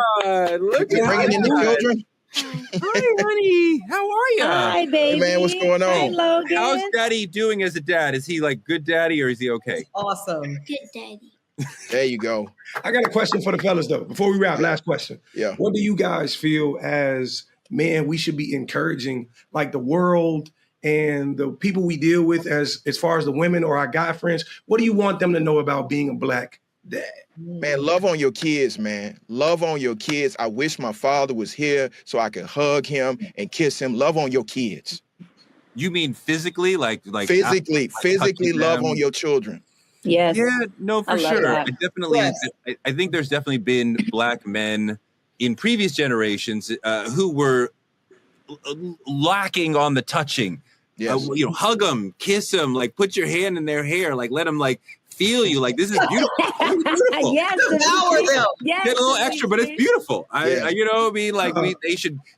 Look, we bringing in the children. Hi, honey. How are you? Hi, baby. Hey, man, what's going on? Hi, Logan. How's Daddy doing as a dad? Is he like good daddy, or is he okay? Awesome. Good daddy. There you go. I got a question for the fellas, though. Before we wrap, last question. Yeah. What do you guys feel as men we should be encouraging, like the world and the people we deal with, as far as the women or our guy friends? What do you want them to know about being a Black dad? Man, love on your kids, man. Love on your kids. I wish my father was here so I could hug him and kiss him. Love on your kids. You mean physically, like physically touching love them? on your children. Yes. Yeah, no, for I love sure. that. I definitely, Yes. I think there's definitely been Black men in previous generations who were lacking on the touching. Yes. Hug them, kiss them, like put your hand in their hair, like let them like feel you. Like this is beautiful. This is beautiful. Yes, Devour them. yes, Get a little extra, but it's beautiful. Yeah.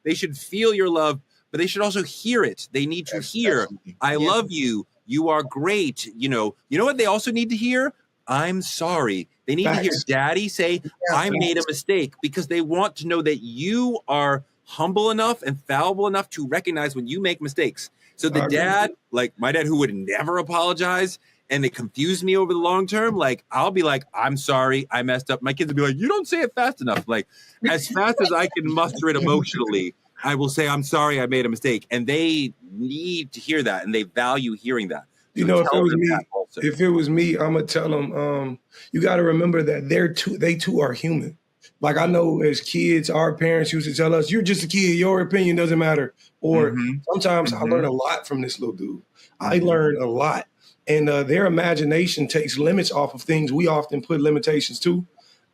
They should feel your love, but they should also hear it. They need to hear, Absolutely. I love you. You are great. You know what they also need to hear? I'm sorry. They need to hear daddy say, I made a mistake, because they want to know that you are humble enough and fallible enough to recognize when you make mistakes. So the dad, like my dad, who would never apologize, and it confused me over the long term. Like, I'll be like, I'm sorry, I messed up. My kids will be like, you don't say it fast enough. Like, as fast as I can muster it emotionally, I will say, I'm sorry, I made a mistake. And they need to hear that, and they value hearing that. So if it was me, I'm gonna tell them, you got to remember that they too are human. Like, I know as kids, our parents used to tell us, you're just a kid, your opinion doesn't matter. Or sometimes I learn a lot from this little dude. I learn a lot. And their imagination takes limits off of things we often put limitations to.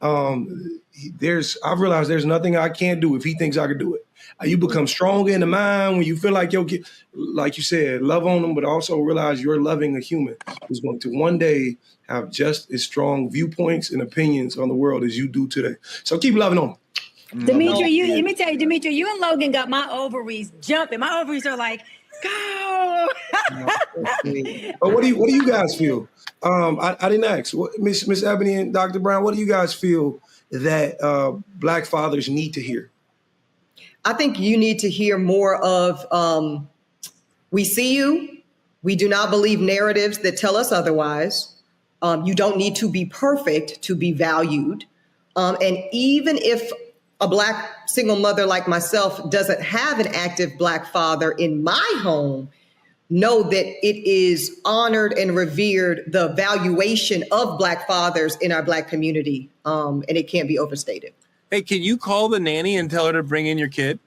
I've realized there's nothing I can't do if he thinks I could do it. You become stronger in the mind when you feel like your kid, like you said, love on them, but also realize you're loving a human who's going to one day have just as strong viewpoints and opinions on the world as you do today. So keep loving on them. Dimitri, let me tell you, Dimitri, you and Logan got my ovaries jumping. My ovaries are like, go. But what do you guys feel? I didn't ask. Miss Ebony and Dr. Brown, what do you guys feel that Black fathers need to hear? I think you need to hear more of, we see you. We do not believe narratives that tell us otherwise. You don't need to be perfect to be valued. And even if a Black single mother like myself doesn't have an active Black father in my home, know that it is honored and revered, the valuation of Black fathers in our Black community. And it can't be overstated. Hey, can you call the nanny and tell her to bring in your kid?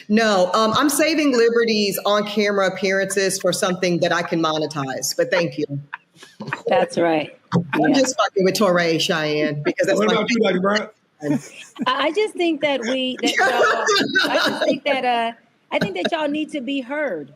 No, I'm saving liberties on camera appearances for something that I can monetize, but thank you. That's right. I'm just fucking with Torre, Cheyenne, because that's what my about you, Dr. Brown? I just think that I think that y'all need to be heard.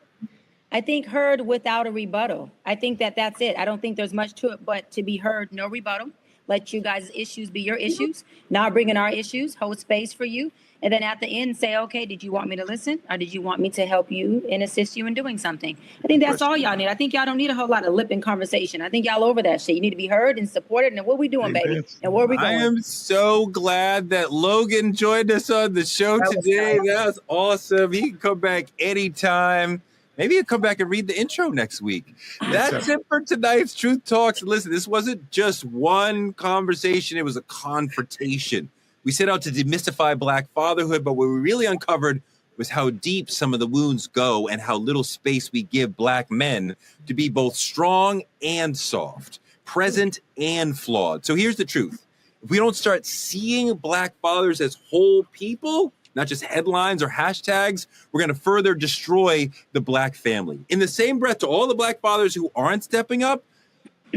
I think heard without a rebuttal. I think that that's it. I don't think there's much to it, but to be heard, no rebuttal. Let you guys' issues be your issues. Not bring in our issues, hold space for you. And then at the end say, okay, did you want me to listen? Or did you want me to help you and assist you in doing something? I think that's all y'all need. I think y'all don't need a whole lot of lip and conversation. I think y'all over that shit. You need to be heard and supported. And what we doing, baby? And where we going? I am so glad that Logan joined us on the show today. That was awesome. He can come back anytime. Maybe he'll come back and read the intro next week. That's it for tonight's Truth Talks. Listen, this wasn't just one conversation. It was a confrontation. We set out to demystify Black fatherhood, but what we really uncovered was how deep some of the wounds go and how little space we give Black men to be both strong and soft, present and flawed. So here's the truth. If we don't start seeing Black fathers as whole people, not just headlines or hashtags, we're going to further destroy the Black family. In the same breath, to all the Black fathers who aren't stepping up,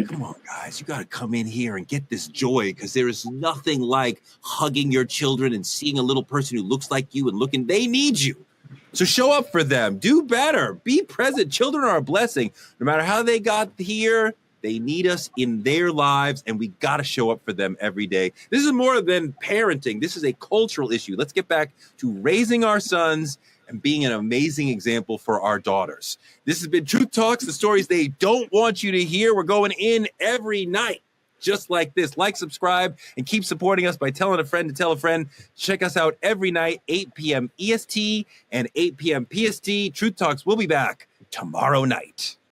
come on, guys, you got to come in here and get this joy, because there is nothing like hugging your children and seeing a little person who looks like you and looking, they need you. So show up for them. Do better. Be present. Children are a blessing. No matter how they got here, they need us in their lives, and we got to show up for them every day. This is more than parenting. This is a cultural issue. Let's get back to raising our sons and being an amazing example for our daughters. This has been Truth Talks, the stories they don't want you to hear. We're going in every night, just like this. Like, subscribe, and keep supporting us by telling a friend to tell a friend. Check us out every night, 8 p.m. EST and 8 p.m. PST. Truth Talks will be back tomorrow night.